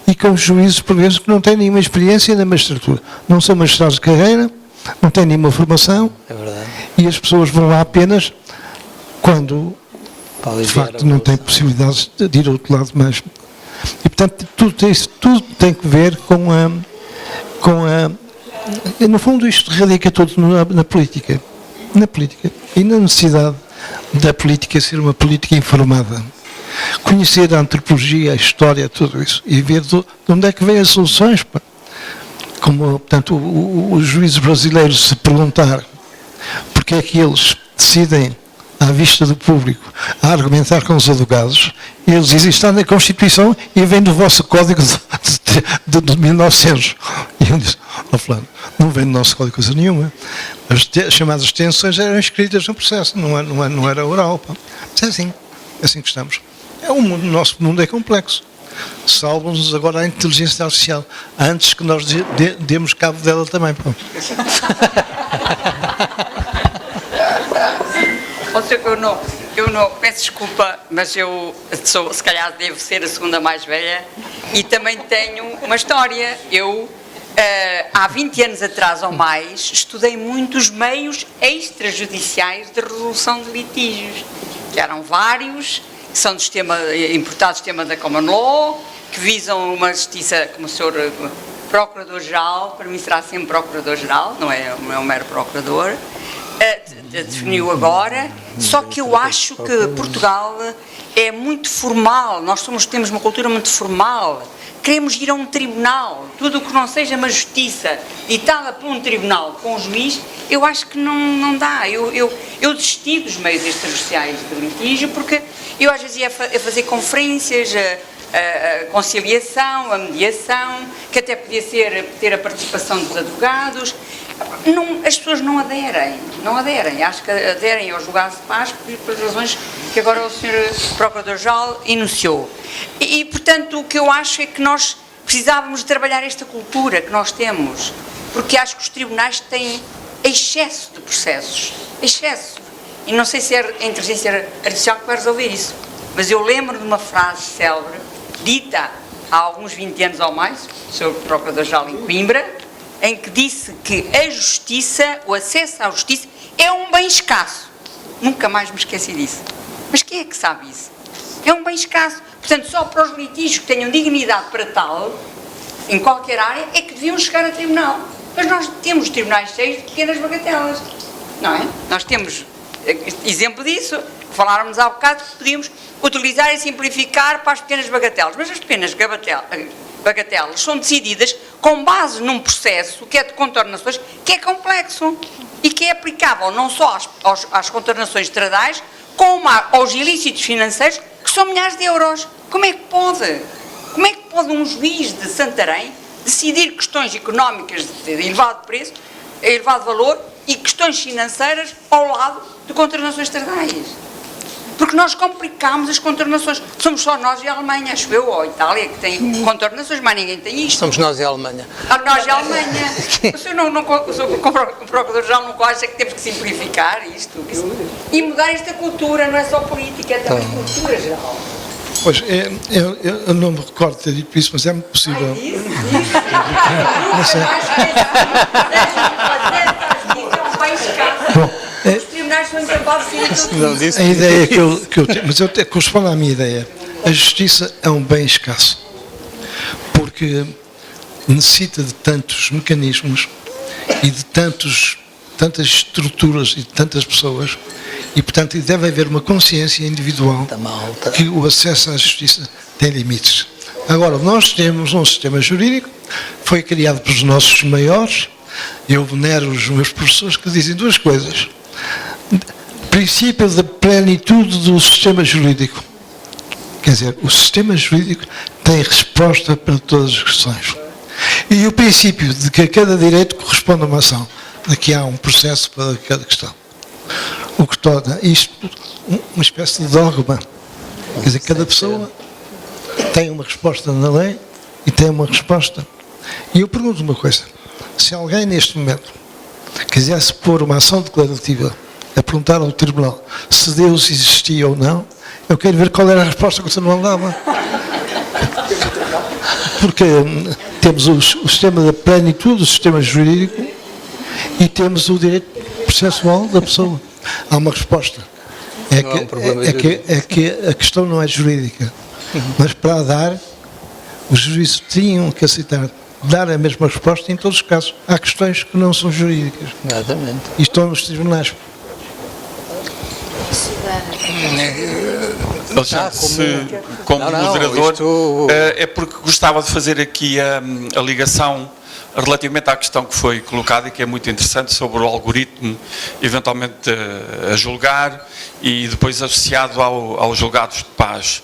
e com juízes, por vezes, que não têm nenhuma experiência na magistratura. Não são magistrados de carreira, não têm nenhuma formação, e as pessoas vão lá apenas quando, de facto, não têm possibilidades de ir ao outro lado mais. E, portanto, tudo tem que ver com a... No fundo, isto radica tudo na política. E na necessidade da política ser uma política informada. Conhecer a antropologia, a história, tudo isso. E ver de onde é que vêm as soluções. Como, portanto, os juízes brasileiros se perguntar porque é que eles decidem, à vista do público, a argumentar com os advogados, eles dizem, está na Constituição e vem do vosso Código de 1900. E eu disse, fulano, não vem do nosso Código coisa nenhuma. As chamadas extensões eram escritas no processo, não era oral. Mas é assim que estamos. O nosso mundo é complexo. Salva-nos agora a inteligência artificial, antes que nós demos cabo dela também. Pô. Eu não, peço desculpa, mas eu sou, se calhar devo ser a segunda mais velha e também tenho uma história. Eu, há 20 anos atrás ou mais, estudei muito os meios extrajudiciais de resolução de litígios, que eram vários, que são do sistema, importados do sistema da Common Law, que visam uma justiça, como o Sr. Procurador-Geral, para mim será sempre Procurador-Geral, não é um mero Procurador, definiu agora, só que eu acho que Portugal é muito formal, nós temos uma cultura muito formal, queremos ir a um tribunal, tudo o que não seja uma justiça ditada por um tribunal com um juiz, eu acho que não dá. Eu desisti dos meios extrajudiciais de litígio, porque eu às vezes ia fazer conferências, a conciliação, a mediação, que até podia ser ter a participação dos advogados. As pessoas não aderem, acho que aderem aos julgados de paz pelas razões que agora o Sr. Procurador-Geral enunciou. E, portanto, o que eu acho é que nós precisávamos de trabalhar esta cultura que nós temos, porque acho que os tribunais têm excesso de processos, excesso. E não sei se é a inteligência artificial que vai resolver isso, mas eu lembro de uma frase célebre, dita há alguns 20 anos ou mais, o Sr. Procurador-Geral em Coimbra, em que disse que a justiça, o acesso à justiça, é um bem escasso. Nunca mais me esqueci disso. Mas quem é que sabe isso? É um bem escasso. Portanto, só para os litígios que tenham dignidade para tal, em qualquer área, é que deviam chegar a tribunal. Mas nós temos tribunais cheios de pequenas bagatelas, não é? Nós temos exemplo disso, faláramos há bocado que podíamos utilizar e simplificar para as pequenas bagatelas. Mas as pequenas bagatelas são decididas com base num processo que é de contornações, que é complexo e que é aplicável não só às contornações estradais, como aos ilícitos financeiros, que são milhares de euros. Como é que pode um juiz de Santarém decidir questões económicas de elevado preço, elevado valor e questões financeiras ao lado de contornações estradais? Porque nós complicamos as contornações. Somos só nós e a Alemanha, acho eu, ou a Itália, que tem contornações, mas ninguém tem isto. Somos nós e a Alemanha. Nós e a Alemanha. O senhor, como Procurador-Geral, não acha que temos que simplificar isto? E mudar esta cultura, não é só política, é também cultura geral. Pois, eu não me recordo de ter dito isso, mas é muito possível. Não sei. Bom, os tribunais são incapazes de ser a ideia que eu tenho, mas eu corresponde à minha ideia. A justiça é um bem escasso, porque necessita de tantos mecanismos e de tantas estruturas e de tantas pessoas, e portanto deve haver uma consciência individual que o acesso à justiça tem limites. Agora, nós temos um sistema jurídico, foi criado pelos nossos maiores. Eu venero os meus professores que dizem duas coisas. Princípio da plenitude do sistema jurídico. Quer dizer, o sistema jurídico tem resposta para todas as questões. E o princípio de que a cada direito corresponde a uma ação. Aqui há um processo para cada questão. O que torna isto uma espécie de dogma. Quer dizer, cada pessoa tem uma resposta na lei e tem uma resposta. E eu pergunto uma coisa. Se alguém neste momento quisesse pôr uma ação declarativa a perguntar ao Tribunal se Deus existia ou não, eu quero ver qual era a resposta que o Tribunal dava. Porque temos o sistema da plenitude, o sistema jurídico, e temos o direito processual da pessoa. Há uma resposta. É que a questão não é jurídica, mas para a dar, os juízes tinham que aceitar dar a mesma resposta em todos os casos. Há questões que não são jurídicas. Exatamente. E estão nos tribunais. Alexandre, como moderador, é porque gostava de fazer aqui a ligação relativamente à questão que foi colocada e que é muito interessante sobre o algoritmo eventualmente a julgar e depois associado aos julgados de paz,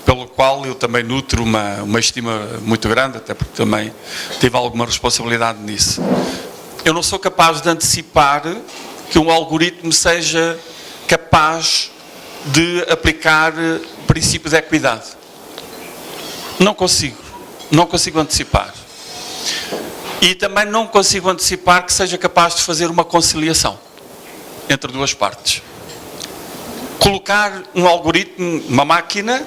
pelo qual eu também nutro uma estima muito grande, até porque também tive alguma responsabilidade nisso. Eu não sou capaz de antecipar que um algoritmo seja capaz de aplicar princípios de equidade. Não consigo antecipar. E também não consigo antecipar que seja capaz de fazer uma conciliação entre duas partes. Colocar um algoritmo, uma máquina,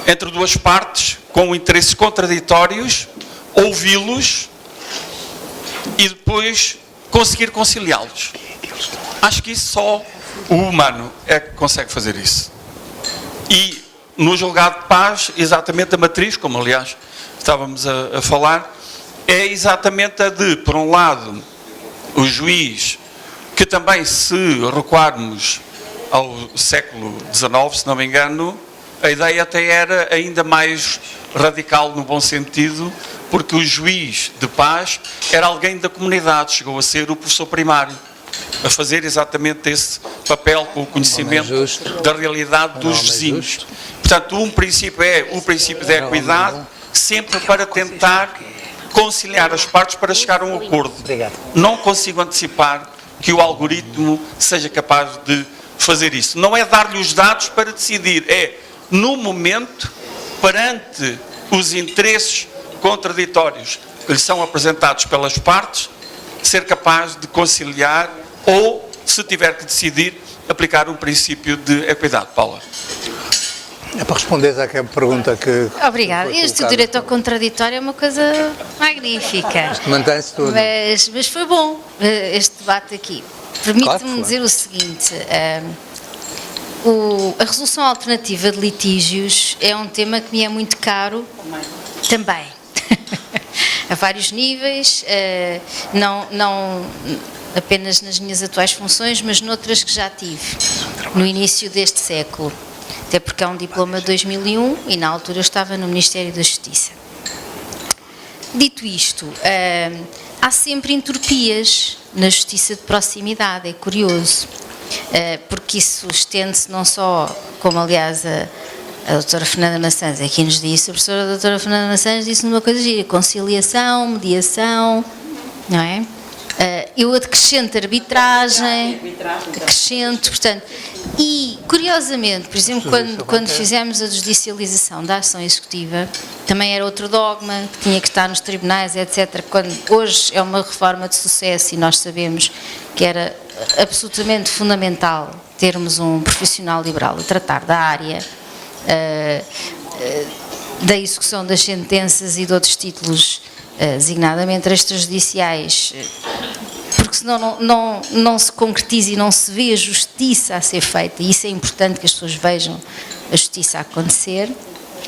entre duas partes com interesses contraditórios, ouvi-los e depois conseguir conciliá-los. Acho que isso só o humano é que consegue fazer isso. E no julgado de paz, exatamente a matriz, como aliás estávamos a falar, é exatamente a de, por um lado, o juiz, que também, se recuarmos ao século XIX, se não me engano, a ideia até era ainda mais radical no bom sentido, porque o juiz de paz era alguém da comunidade, chegou a ser o professor primário, a fazer exatamente esse papel com o conhecimento da realidade dos vizinhos. Portanto, um princípio é o princípio da equidade, sempre para tentar conciliar as partes para chegar a um acordo. Não consigo antecipar que o algoritmo seja capaz de fazer isso. Não é dar-lhe os dados para decidir, é, no momento, perante os interesses contraditórios que lhe são apresentados pelas partes, ser capaz de conciliar ou, se tiver que decidir, aplicar um princípio de equidade. Paula. É para responder àquela pergunta que... Obrigada. Este direito ao contraditório é uma coisa magnífica. Mantém-se tudo. Mas foi bom este debate aqui. Permite-me Claro. dizer o seguinte, a resolução alternativa de litígios é um tema que me é muito caro também. A vários níveis, não apenas nas minhas atuais funções, mas noutras que já tive, no início deste século. Até porque é um diploma de 2001 e na altura eu estava no Ministério da Justiça. Dito isto, há sempre entropias na justiça de proximidade, é curioso, porque isso estende-se não só, como aliás a doutora Fernanda Maçãs aqui nos disse, a professora doutora Fernanda Maçãs disse uma coisa gira, conciliação, mediação, não é? Eu acrescento arbitragem, acrescento, portanto, e curiosamente, por exemplo, quando fizemos a judicialização da ação executiva, também era outro dogma que tinha que estar nos tribunais, etc. Quando hoje é uma reforma de sucesso e nós sabemos que era absolutamente fundamental termos um profissional liberal a tratar da área da execução das sentenças e de outros títulos, designadamente extrajudiciais, porque senão não se concretiza e não se vê a justiça a ser feita, e isso é importante que as pessoas vejam a justiça a acontecer,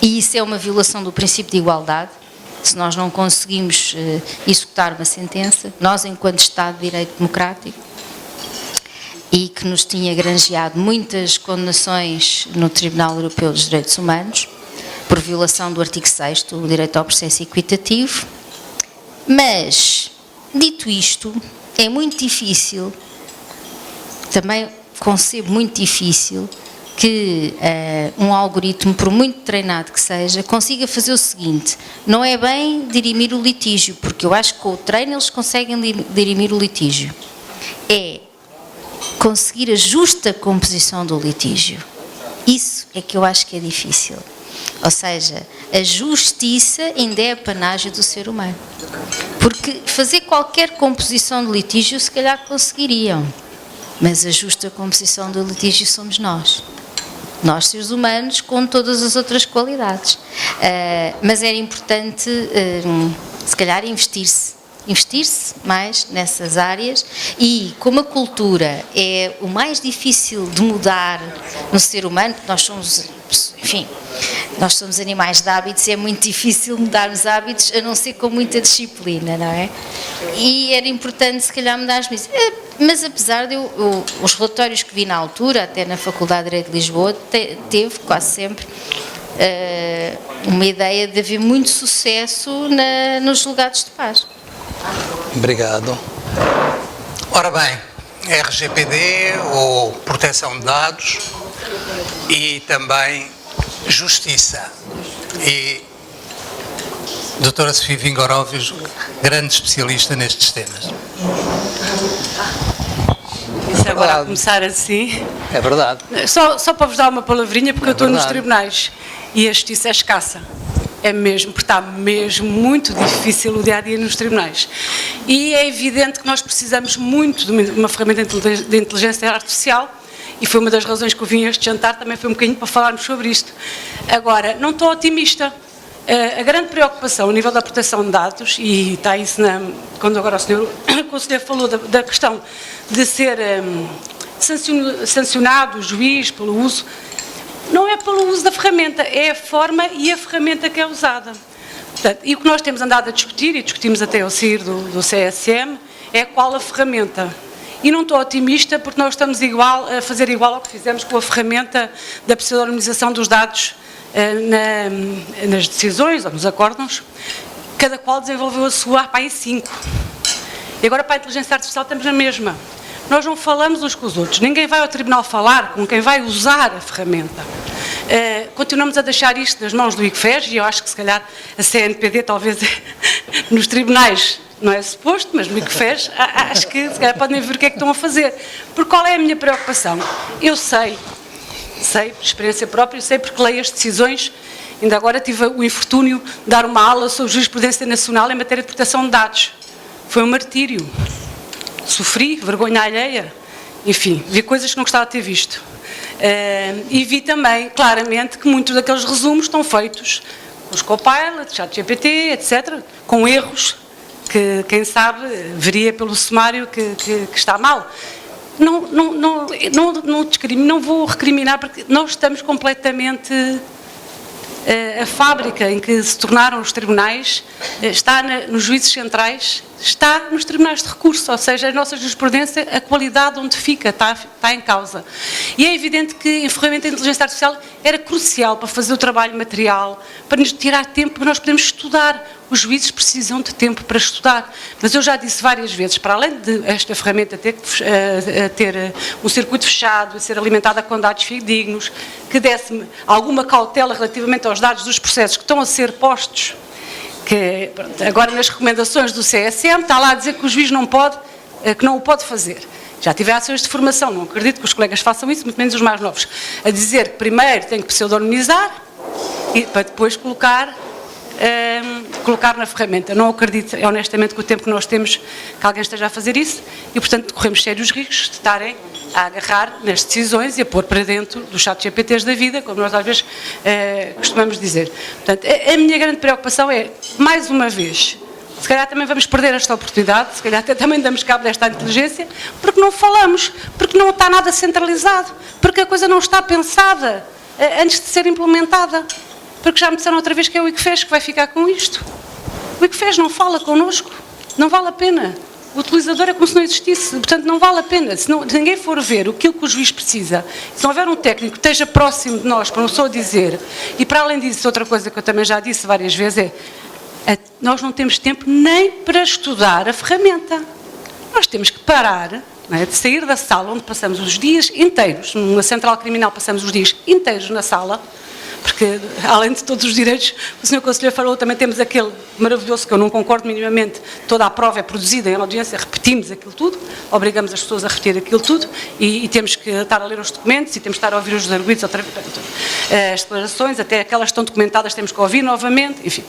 e isso é uma violação do princípio de igualdade, se nós não conseguimos executar uma sentença, nós enquanto Estado de Direito Democrático, e que nos tinha granjeado muitas condenações no Tribunal Europeu dos Direitos Humanos, por violação do artigo 6º, o direito ao processo equitativo. Mas, dito isto, é muito difícil, também concebo muito difícil, que um algoritmo, por muito treinado que seja, consiga fazer o seguinte, não é bem dirimir o litígio, porque eu acho que com o treino eles conseguem dirimir o litígio, é conseguir a justa composição do litígio. Isso é que eu acho que é difícil. Ou seja, a justiça ainda é a panágio do ser humano. Porque fazer qualquer composição de litígio se calhar conseguiriam, mas a justa composição do litígio somos nós. Nós, seres humanos, com todas as outras qualidades. Mas era importante, se calhar, investir-se mais nessas áreas, e como a cultura é o mais difícil de mudar no ser humano, porque nós somos, enfim, nós somos animais de hábitos e é muito difícil mudarmos hábitos, a não ser com muita disciplina, não é? E era importante, se calhar, mudarmos isso. Mas apesar de os relatórios que vi na altura, até na Faculdade de Direito de Lisboa, teve quase sempre uma ideia de haver muito sucesso nos julgados de paz. Obrigado. Ora bem, RGPD ou proteção de dados e também justiça. E doutora Sofia Vingorovich, grande especialista nestes temas. Isso agora a começar assim. É verdade. Só para vos dar uma palavrinha, porque eu estou nos verdade. tribunais e a justiça é escassa. é mesmo, porque está mesmo muito difícil o dia-a-dia nos tribunais. E é evidente que nós precisamos muito de uma ferramenta de inteligência artificial, e foi uma das razões que eu vim a este jantar, também foi um bocadinho para falarmos sobre isto. Agora, não estou otimista. A grande preocupação a nível da proteção de dados, e está isso quando agora o conselheiro falou da questão de ser sancionado o juiz pelo uso, não é pelo uso da ferramenta, é a forma e a ferramenta que é usada. Portanto, e o que nós temos andado a discutir, e discutimos até ao sair do CSM, é qual a ferramenta. E não estou otimista porque nós estamos a fazer igual ao que fizemos com a ferramenta da pseudonimização dos dados nas decisões ou nos acórdãos. Cada qual desenvolveu a sua para aí 5. E agora para a inteligência artificial estamos na mesma. Nós não falamos uns com os outros. Ninguém vai ao tribunal falar com quem vai usar a ferramenta. Continuamos a deixar isto nas mãos do ICFES e eu acho que se calhar a CNPD talvez nos tribunais não é suposto, mas no ICFES acho que se calhar podem ver o que é que estão a fazer. Porque qual é a minha preocupação? Eu sei por experiência própria, sei porque leio as decisões. Ainda agora tive o infortúnio de dar uma aula sobre jurisprudência nacional em matéria de proteção de dados. Foi um martírio. Sofri, vergonha alheia, enfim, vi coisas que não gostava de ter visto. E vi também, claramente, que muitos daqueles resumos estão feitos com os Copilot, ChatGPT, etc., com erros que, quem sabe, veria pelo sumário que está mal. Não vou recriminar, porque nós estamos completamente... A fábrica em que se tornaram os tribunais está nos juízes centrais, está nos tribunais de recurso, ou seja, a nossa jurisprudência, a qualidade onde fica, está em causa. E é evidente que a ferramenta de inteligência artificial era crucial para fazer o trabalho material, para nos tirar tempo, porque nós podemos estudar. Os juízes precisam de tempo para estudar. Mas eu já disse várias vezes, para além de esta ferramenta ter um circuito fechado, ser alimentada com dados fidedignos, que desse-me alguma cautela relativamente aos dados dos processos que estão a ser postos, que pronto, agora nas recomendações do CSM está lá a dizer que o juiz não o pode fazer. Já tive ações de formação, não acredito que os colegas façam isso, muito menos os mais novos, a dizer que primeiro tem que pseudonimizar e para depois colocar na ferramenta. Não acredito, honestamente, que o tempo que nós temos que alguém esteja a fazer isso e, portanto, corremos sérios riscos de estarem a agarrar nas decisões e a pôr para dentro dos ChatGPTs da vida, como nós às vezes costumamos dizer. Portanto, a minha grande preocupação é, mais uma vez, se calhar também vamos perder esta oportunidade, se calhar até também damos cabo desta inteligência, porque não falamos, porque não está nada centralizado, porque a coisa não está pensada antes de ser implementada. Porque já me disseram outra vez que é o ICFES que vai ficar com isto. O ICFES não fala connosco, não vale a pena. O utilizador é como se não existisse, portanto não vale a pena. Se ninguém for ver aquilo que o juiz precisa, se não houver um técnico que esteja próximo de nós, para não só dizer, e para além disso, outra coisa que eu também já disse várias vezes nós não temos tempo nem para estudar a ferramenta. Nós temos que parar, não é, de sair da sala onde passamos os dias inteiros, numa central criminal passamos os dias inteiros na sala, porque, além de todos os direitos, o Sr. Conselheiro falou, também temos aquele maravilhoso, que eu não concordo minimamente, toda a prova é produzida em audiência, repetimos aquilo tudo, obrigamos as pessoas a repetir aquilo tudo, e temos que estar a ler os documentos, e temos que estar a ouvir os arguidos, as declarações, até aquelas que estão documentadas temos que ouvir novamente, enfim.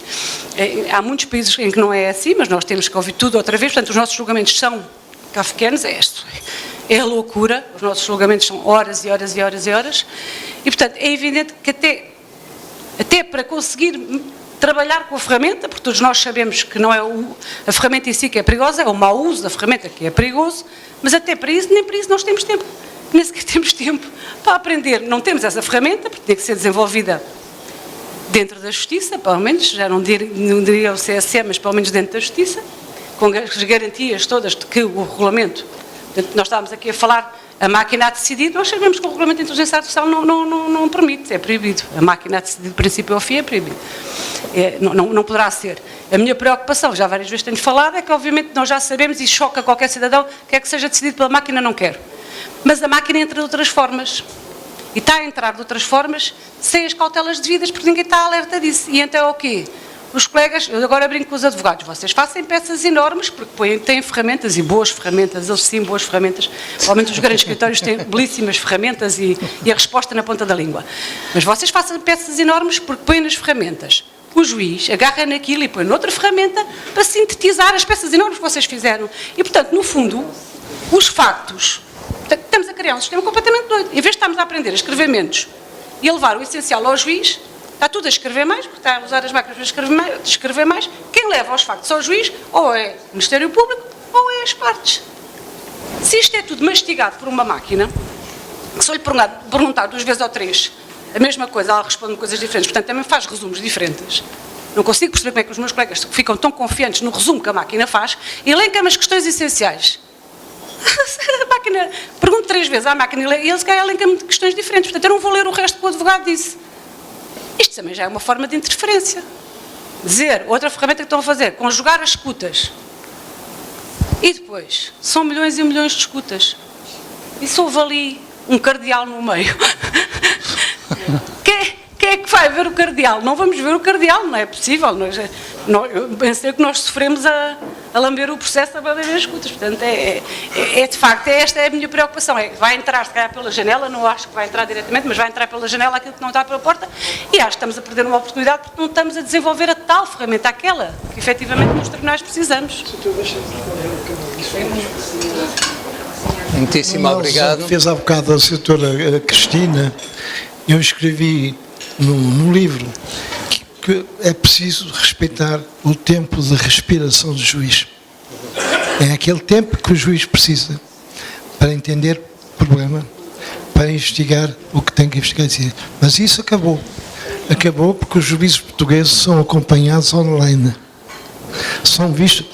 Há muitos países em que não é assim, mas nós temos que ouvir tudo outra vez, portanto, os nossos julgamentos são kafkianos, é a loucura, os nossos julgamentos são horas e horas e horas e horas, e, portanto, é evidente que até para conseguir trabalhar com a ferramenta, porque todos nós sabemos que não é a ferramenta em si que é perigosa, é o mau uso da ferramenta que é perigoso, mas até para isso, nem para isso nós temos tempo. Nem sequer temos tempo para aprender. Não temos essa ferramenta, porque tem que ser desenvolvida dentro da Justiça, pelo menos, já não diria o CSE, mas pelo menos dentro da Justiça, com as garantias todas de que o regulamento, nós estávamos aqui a falar, a máquina a decidir, nós sabemos que o regulamento de inteligência artificial não permite, é proibido. A máquina a decidir, do princípio ao fim, é proibido. Não poderá ser. A minha preocupação, já várias vezes tenho falado, é que obviamente nós já sabemos e choca qualquer cidadão, quer que seja decidido pela máquina, não quero. Mas a máquina entra de outras formas. E está a entrar de outras formas sem as cautelas devidas, porque ninguém está alerta disso. E então é o quê? Os colegas, eu agora brinco com os advogados, vocês fazem peças enormes, porque têm ferramentas, e boas ferramentas, eles sim, boas ferramentas, provavelmente os grandes escritórios têm belíssimas ferramentas e a resposta na ponta da língua. Mas vocês fazem peças enormes porque põem nas ferramentas. o juiz agarra naquilo e põe noutra ferramenta para sintetizar as peças enormes que vocês fizeram. E, portanto, no fundo, os factos, estamos a criar um sistema completamente doido. Em vez de estarmos a aprender a escrever menos e a levar o essencial ao juiz, está tudo a escrever mais, porque está a usar as máquinas para escrever mais. Quem leva os factos ao juiz, ou é o Ministério Público, ou é as partes. Se isto é tudo mastigado por uma máquina, que se eu lhe perguntar 2 vezes ou 3 a mesma coisa, ela responde coisas diferentes, portanto também faz resumos diferentes. Não consigo perceber como é que os meus colegas ficam tão confiantes no resumo que a máquina faz e elenca-me as questões essenciais. A máquina, pergunto 3 vezes à máquina e ele se calhar elenca-me questões diferentes, portanto eu não vou ler o resto que o advogado disse. Isto também já é uma forma de interferência. Dizer, outra ferramenta que estão a fazer, conjugar as escutas. E depois, são milhões e milhões de escutas. E se houve ali um cardeal no meio? Quem é que vai ver o cardeal? Não vamos ver o cardeal, não é possível. Eu pensei que nós sofremos a lamber o processo a ver as escutas. Portanto, de facto, esta é a minha preocupação. Vai entrar, se calhar, pela janela, não acho que vai entrar diretamente, mas vai entrar pela janela aquilo que não está pela porta, e acho que estamos a perder uma oportunidade porque não estamos a desenvolver a tal ferramenta, aquela que efetivamente nos tribunais precisamos. Muitíssimo obrigado. Fez há bocado a doutora Cristina, eu escrevi no livro que é preciso respeitar o tempo de respiração do juiz. É aquele tempo que o juiz precisa para entender o problema, para investigar o que tem que investigar. Mas isso acabou. Acabou porque os juízes portugueses são acompanhados online. São vistos,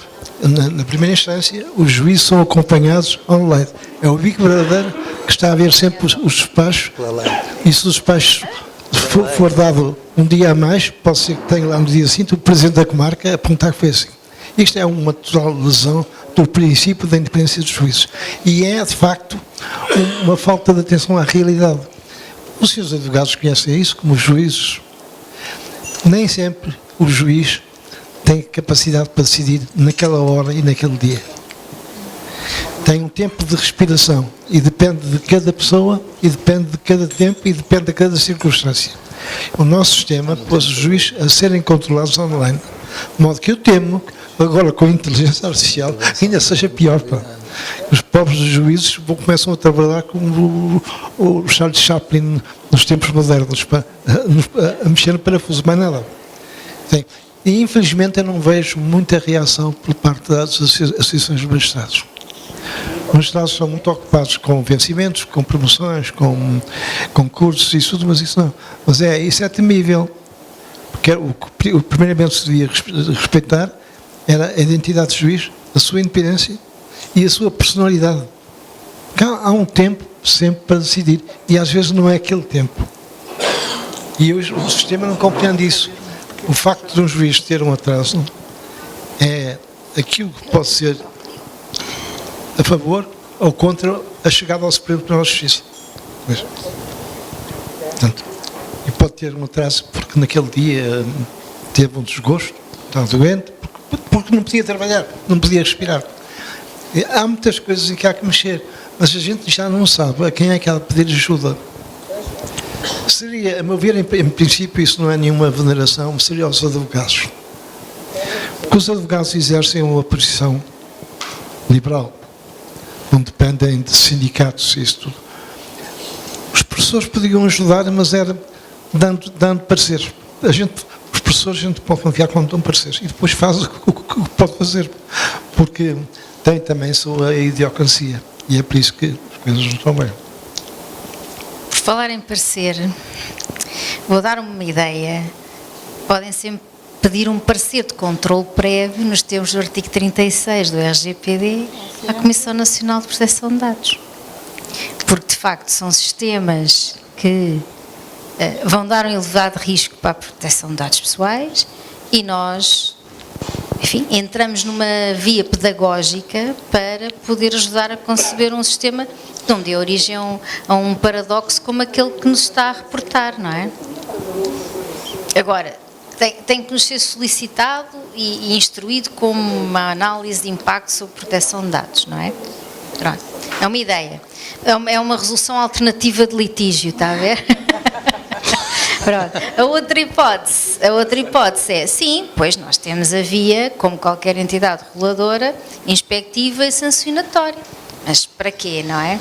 na primeira instância, os juízes são acompanhados online. É o Big Brother que está a ver sempre os despachos. E se os despachos for dado um dia a mais, pode ser que tenha lá no dia seguinte o Presidente da Comarca a apontar que foi assim. Isto é uma total lesão do princípio da independência dos juízes. E é, de facto, uma falta de atenção à realidade. Os senhores advogados conhecem isso, como os juízes. Nem sempre o juiz tem capacidade para decidir naquela hora e naquele dia. Tem um tempo de respiração e depende de cada pessoa, e depende de cada tempo, e depende de cada circunstância. O nosso sistema pôs os juízes a serem controlados online. De modo que eu temo, agora com a inteligência artificial, ainda seja pior. Os pobres juízes começam a trabalhar como o Charles Chaplin nos tempos modernos, a mexer no parafuso, mais nada. Sim. E infelizmente eu não vejo muita reação por parte das associações de magistrados. Os magistrados são muito ocupados com vencimentos, com promoções, com concursos e tudo, mas isso não. Mas isso é temível. Porque o primeiramente se devia respeitar era a identidade do juiz, a sua independência e a sua personalidade. Há um tempo sempre para decidir e às vezes não é aquele tempo. E hoje o sistema não compreende isso. O facto de um juiz ter um atraso é aquilo que pode ser a favor ou contra a chegada ao Supremo Tribunal de Justiça. Portanto, e pode ter um atraso porque naquele dia teve um desgosto, estava doente, porque não podia trabalhar, não podia respirar. E há muitas coisas em que há que mexer, mas a gente já não sabe a quem é que há de pedir ajuda. Seria, a meu ver, em princípio, isso não é nenhuma veneração, seria aos advogados. Porque os advogados exercem uma posição liberal, não dependem de sindicatos e isso tudo. Os professores podiam ajudar, mas era dando pareceres. Os professores, a gente pode confiar quando dão pareceres e depois faz o que pode fazer, porque tem também a sua idiocracia e é por isso que as coisas não estão bem. Por falar em parecer, vou dar uma ideia. Podem sempre pedir um parecer de controle prévio nos termos do artigo 36 do RGPD à Comissão Nacional de Proteção de Dados. Porque, de facto, são sistemas que vão dar um elevado risco para a proteção de dados pessoais e nós, enfim, entramos numa via pedagógica para poder ajudar a conceber um sistema que não dê origem a um paradoxo como aquele que nos está a reportar, não é? Agora, tem que nos ser solicitado e instruído como uma análise de impacto sobre proteção de dados, não é? Pronto. É uma ideia. É uma resolução alternativa de litígio, está a ver? Pronto. A outra hipótese é, sim, pois nós temos a via, como qualquer entidade reguladora, inspectiva e sancionatória. Mas para quê, não é?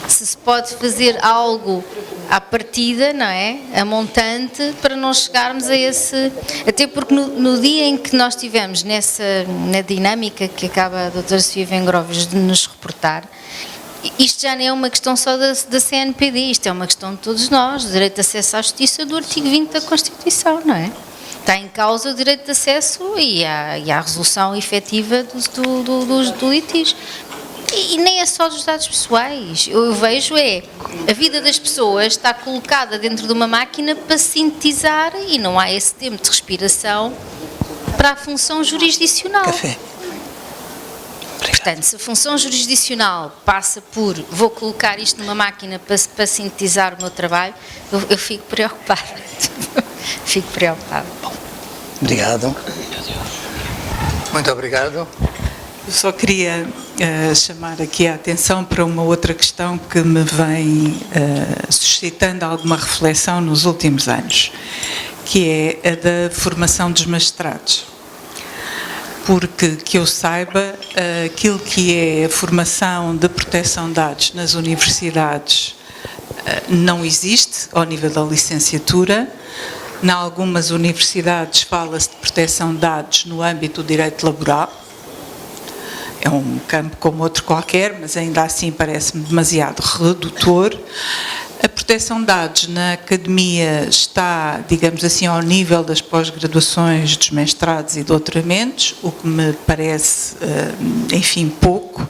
Se pode fazer algo à partida, não é? A montante, para não chegarmos a esse... Até porque no dia em que nós estivemos na dinâmica que acaba a doutora Sofia Vengroves de nos reportar, isto já não é uma questão só da CNPD, isto é uma questão de todos nós, o direito de acesso à justiça do artigo 20 da Constituição, não é? Está em causa o direito de acesso e à resolução efetiva do litígio. E nem é só dos dados pessoais, eu vejo a vida das pessoas está colocada dentro de uma máquina para sintetizar e não há esse tempo de respiração para a função jurisdicional. Café. Portanto, se a função jurisdicional passa por vou colocar isto numa máquina para sintetizar o meu trabalho, eu fico preocupada. Fico preocupada. Obrigado. Muito obrigado. Eu só queria chamar aqui a atenção para uma outra questão que me vem suscitando alguma reflexão nos últimos anos, que é a da formação dos magistrados. Porque, que eu saiba, aquilo que é a formação de proteção de dados nas universidades não existe ao nível da licenciatura. Em algumas universidades fala-se de proteção de dados no âmbito do direito laboral. É um campo como outro qualquer, mas ainda assim parece-me demasiado redutor. A proteção de dados na academia está, digamos assim, ao nível das pós-graduações, dos mestrados e doutoramentos, o que me parece, enfim, pouco.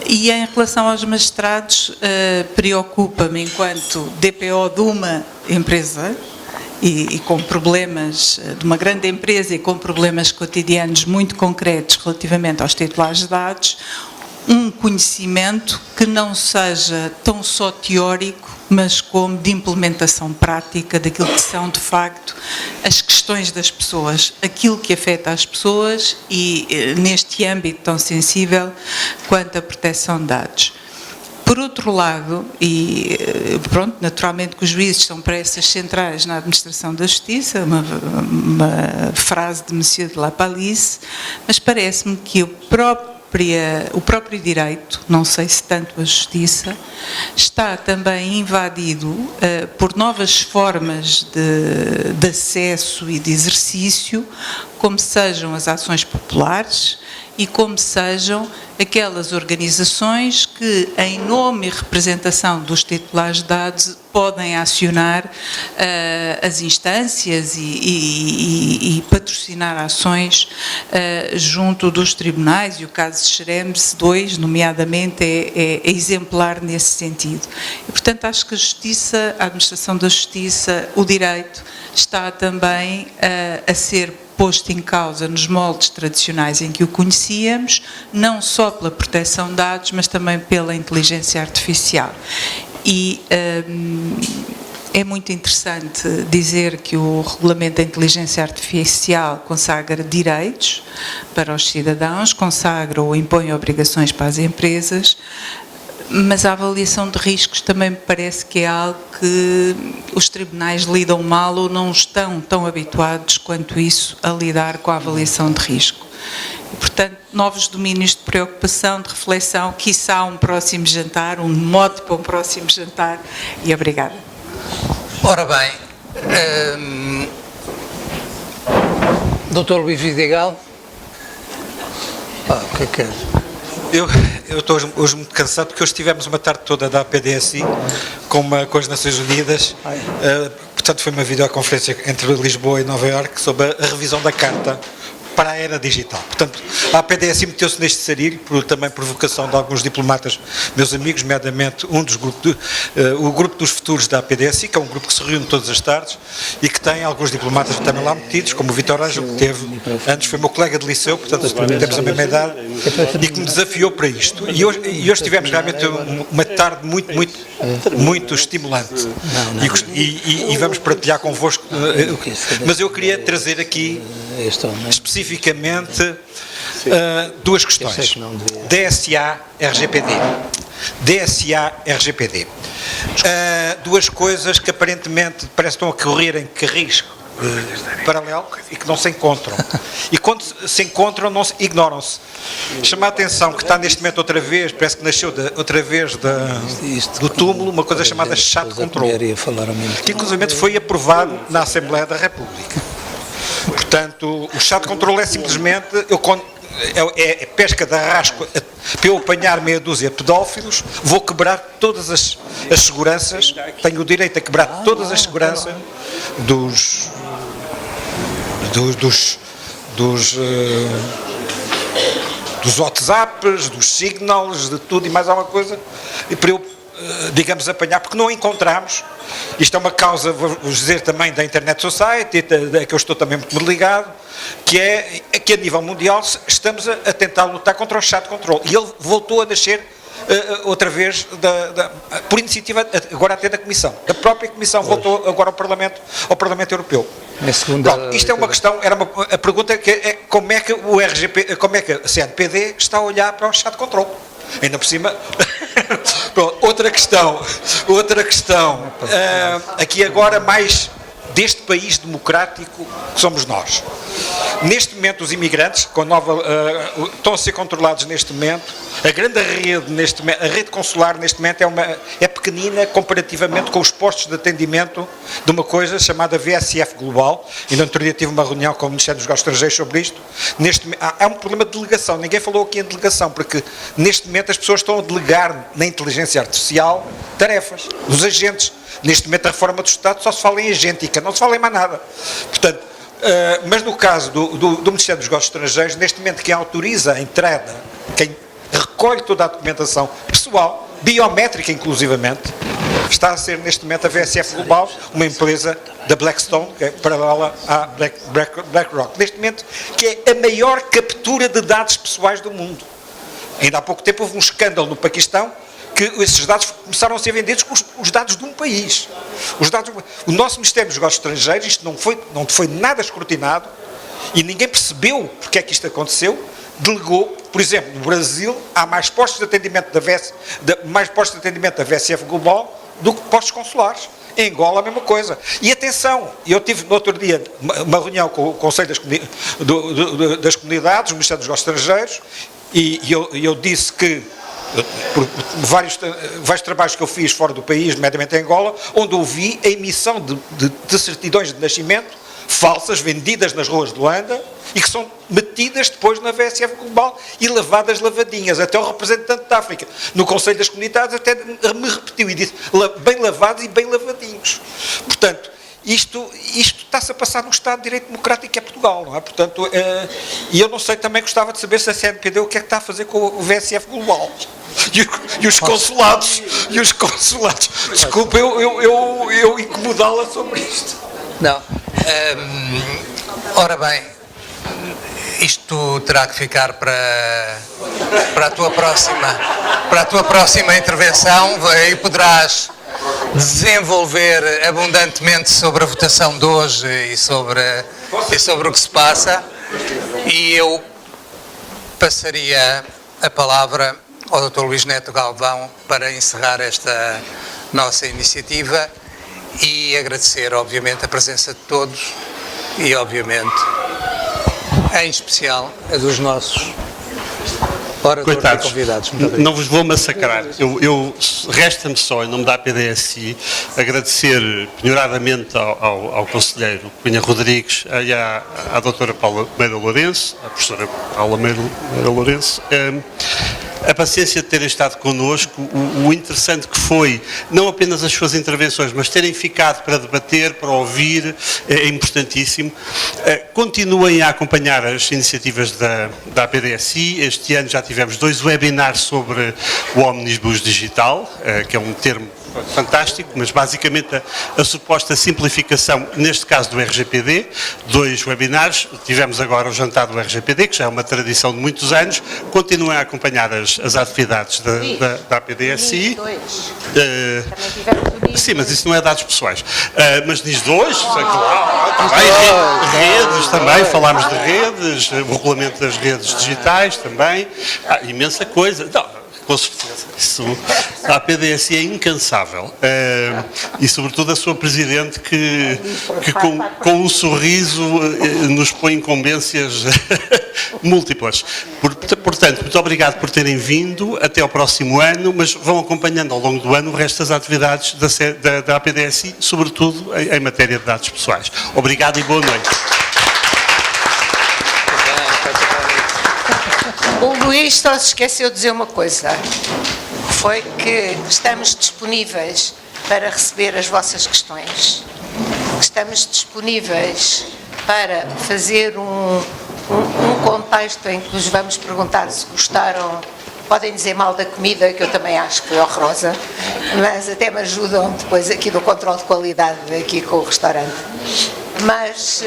E em relação aos magistrados, preocupa-me enquanto DPO de uma empresa, e com problemas, de uma grande empresa e com problemas cotidianos muito concretos relativamente aos titulares de dados, um conhecimento que não seja tão só teórico, mas como de implementação prática daquilo que são, de facto, as questões das pessoas, aquilo que afeta as pessoas e neste âmbito tão sensível quanto a proteção de dados. Por outro lado, e pronto, naturalmente que os juízes são peças centrais na administração da justiça, uma frase de Monsieur de La Palice, mas parece-me que o próprio direito, não sei se tanto a justiça, está também invadido por novas formas de acesso e de exercício, como sejam as ações populares e como sejam aquelas organizações que, em nome e representação dos titulares de dados, podem acionar as instâncias e patrocinar ações junto dos tribunais, e o caso de Xeremes 2, nomeadamente, é exemplar nesse sentido. E, portanto, acho que a justiça, a administração da justiça, o direito, está também a ser posto em causa nos moldes tradicionais em que o conhecíamos, não só pela proteção de dados, mas também pela inteligência artificial. E é muito interessante dizer que o Regulamento da Inteligência Artificial consagra direitos para os cidadãos, consagra ou impõe obrigações para as empresas, mas a avaliação de riscos também me parece que é algo que os tribunais lidam mal ou não estão tão habituados quanto isso a lidar com a avaliação de risco. E, portanto, novos domínios de preocupação, de reflexão, quiçá um próximo jantar, um mote para um próximo jantar, e obrigada. Ora bem, Dr. Luís Vidigal, o que é que é? Eu estou hoje muito cansado porque hoje tivemos uma tarde toda da APDSI com as Nações Unidas, portanto foi uma videoconferência entre Lisboa e Nova Iorque sobre a revisão da Carta para a era digital. Portanto, a APDSI meteu-se neste sarilho, também por vocação de alguns diplomatas, meus amigos, nomeadamente o grupo dos futuros da APDSI, que é um grupo que se reúne todas as tardes e que tem alguns diplomatas que também lá metidos, como o Vítor Ângelo, que teve, antes foi meu colega de liceu, portanto temos a mesma idade, e que me desafiou para isto. E hoje tivemos realmente uma tarde muito estimulante. E vamos partilhar convosco, mas eu queria trazer aqui especificamente duas questões. DSA-RGPD. DSA-RGPD. duas coisas que aparentemente parece que estão a correr em carris paralelo e que não se encontram. E quando se encontram, ignoram-se. Chama a atenção que está neste momento outra vez, parece que nasceu outra vez do túmulo, uma coisa chamada chat control, que inclusive foi aprovado na Assembleia da República. Portanto, o chat control é simplesmente... É pesca de arrasco para eu apanhar meia dúzia de pedófilos, vou quebrar todas as seguranças, tenho o direito a quebrar todas as seguranças dos WhatsApps, dos Signals, de tudo e mais alguma coisa, e para eu, digamos, apanhar, porque não encontramos. Isto é uma causa, vou dizer, também da Internet Society, da que eu estou também muito ligado, que é que a nível mundial estamos a tentar lutar contra o chat control. E ele voltou a nascer outra vez, por iniciativa, agora até da Comissão. Da própria Comissão voltou agora ao Parlamento Europeu. Pronto, isto é uma questão, a pergunta que é como é que o RGP, como é que a CNPD está a olhar para o chat control. Ainda por cima, outra questão, aqui agora mais deste país democrático que somos nós. Neste momento os imigrantes estão a ser controlados neste momento, a grande rede a rede consular neste momento é pequenina comparativamente com os postos de atendimento de uma coisa chamada VSF Global. E no outro dia tive uma reunião com o Ministério dos Negócios Estrangeiros sobre isto. Há um problema de delegação, ninguém falou aqui em delegação, porque neste momento as pessoas estão a delegar na inteligência artificial tarefas dos agentes. Neste momento a reforma do Estado só se fala em agêntica, não se fala em mais nada. Portanto, mas no caso do Ministério dos Negócios Estrangeiros, neste momento quem autoriza a entrada, quem recolhe toda a documentação pessoal, biométrica inclusivamente, está a ser neste momento a VSF Global, uma empresa da Blackstone, que é paralela à BlackRock. Neste momento, que é a maior captura de dados pessoais do mundo. Ainda há pouco tempo houve um escândalo no Paquistão, que esses dados começaram a ser vendidos com os dados de um país. O nosso Ministério dos Negócios Estrangeiros, isto não foi nada escrutinado e ninguém percebeu porque é que isto aconteceu, delegou, por exemplo, no Brasil há mais postos de atendimento da VSF Global do que postos consulares. Em Angola a mesma coisa. E atenção, eu tive no outro dia uma reunião com o Conselho das Comunidades, o Ministério dos Negócios Estrangeiros, e eu disse que por vários trabalhos que eu fiz fora do país, nomeadamente em Angola, onde eu vi a emissão de certidões de nascimento falsas, vendidas nas ruas de Luanda e que são metidas depois na VSF Global e lavadinhas. Até o representante da África no Conselho das Comunidades até me repetiu e disse bem lavados e bem lavadinhos. Portanto, isto está-se a passar no Estado de Direito Democrático que é Portugal, não é? Portanto, e eu não sei, também gostava de saber se a CNPD o que é que está a fazer com o VSF Global. E os consulados. Desculpa, eu incomodá-la sobre isto. Não. Ora bem, isto terá que ficar para a tua próxima intervenção e poderás desenvolver abundantemente sobre a votação de hoje e sobre o que se passa, e eu passaria a palavra ao Dr. Luís Neto Galvão para encerrar esta nossa iniciativa e agradecer, obviamente, a presença de todos e, obviamente, em especial a dos nossos oradores e convidados. Não vos vou massacrar. Resta-me só, em nome da APDSI, agradecer penhoradamente ao conselheiro Cunha Rodrigues e à doutora Paula Meira Lourenço, à professora Paula Meira Lourenço, a paciência de terem estado connosco, o interessante que foi, não apenas as suas intervenções, mas terem ficado para debater, para ouvir, é importantíssimo. Continuem a acompanhar as iniciativas da APDSI. Este ano já tivemos 2 webinars sobre o Omnibus Digital, que é um termo fantástico, mas basicamente a suposta simplificação, neste caso do RGPD, 2 webinars, tivemos agora o jantar do RGPD, que já é uma tradição de muitos anos. Continuem a acompanhar as atividades da APDSI. Sim, mas isso não é dados pessoais. Mas diz 2, redes também, falámos de redes, o regulamento das redes digitais também, imensa coisa. Não, Com certeza. Isso, a PDSI é incansável. E, sobretudo, a sua Presidente que com um sorriso nos põe incumbências múltiplas. Portanto, muito obrigado por terem vindo. Até ao próximo ano, mas vão acompanhando ao longo do ano o resto das atividades da APDSI, sobretudo em matéria de dados pessoais. Obrigado e boa noite. O Luís só se esqueceu de dizer uma coisa, foi que estamos disponíveis para receber as vossas questões, estamos disponíveis para fazer um contexto em que vos vamos perguntar se gostaram. Podem dizer mal da comida, que eu também acho que foi horrorosa, mas até me ajudam depois aqui do controle de qualidade aqui com o restaurante. Mas,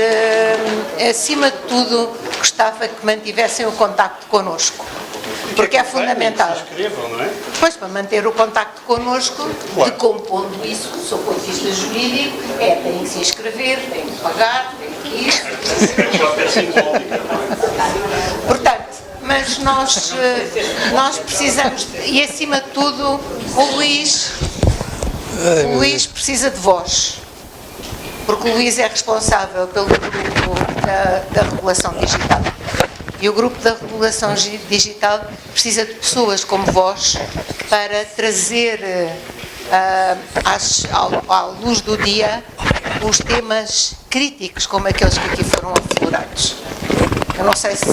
acima de tudo, gostava que mantivessem o contacto connosco, porque é fundamental. Não é? Pois, para manter o contacto connosco, decompondo isso, do seu ponto de vista jurídico, tem que se inscrever, tem que pagar, tem que ir. Portanto, mas nós precisamos, e acima de tudo, o Luís precisa de vós, porque o Luís é responsável pelo grupo da regulação digital. E o grupo da regulação digital precisa de pessoas como vós para trazer à luz do dia os temas críticos como aqueles que aqui foram aflorados. Eu não sei se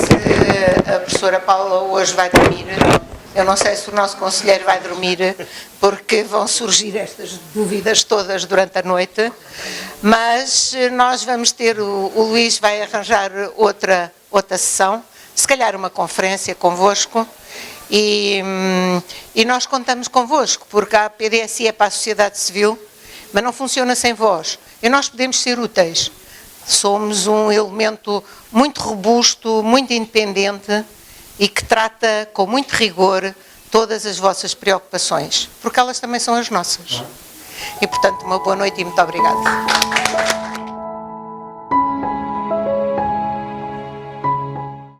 a professora Paula hoje vai dormir, eu não sei se o nosso conselheiro vai dormir, porque vão surgir estas dúvidas todas durante a noite, mas nós vamos ter, o Luís vai arranjar outra sessão, se calhar uma conferência convosco, e nós contamos convosco, porque a PDSI é para a sociedade civil, mas não funciona sem vós, e nós podemos ser úteis. Somos um elemento muito robusto, muito independente e que trata com muito rigor todas as vossas preocupações, porque elas também são as nossas. E, portanto, uma boa noite e muito obrigada.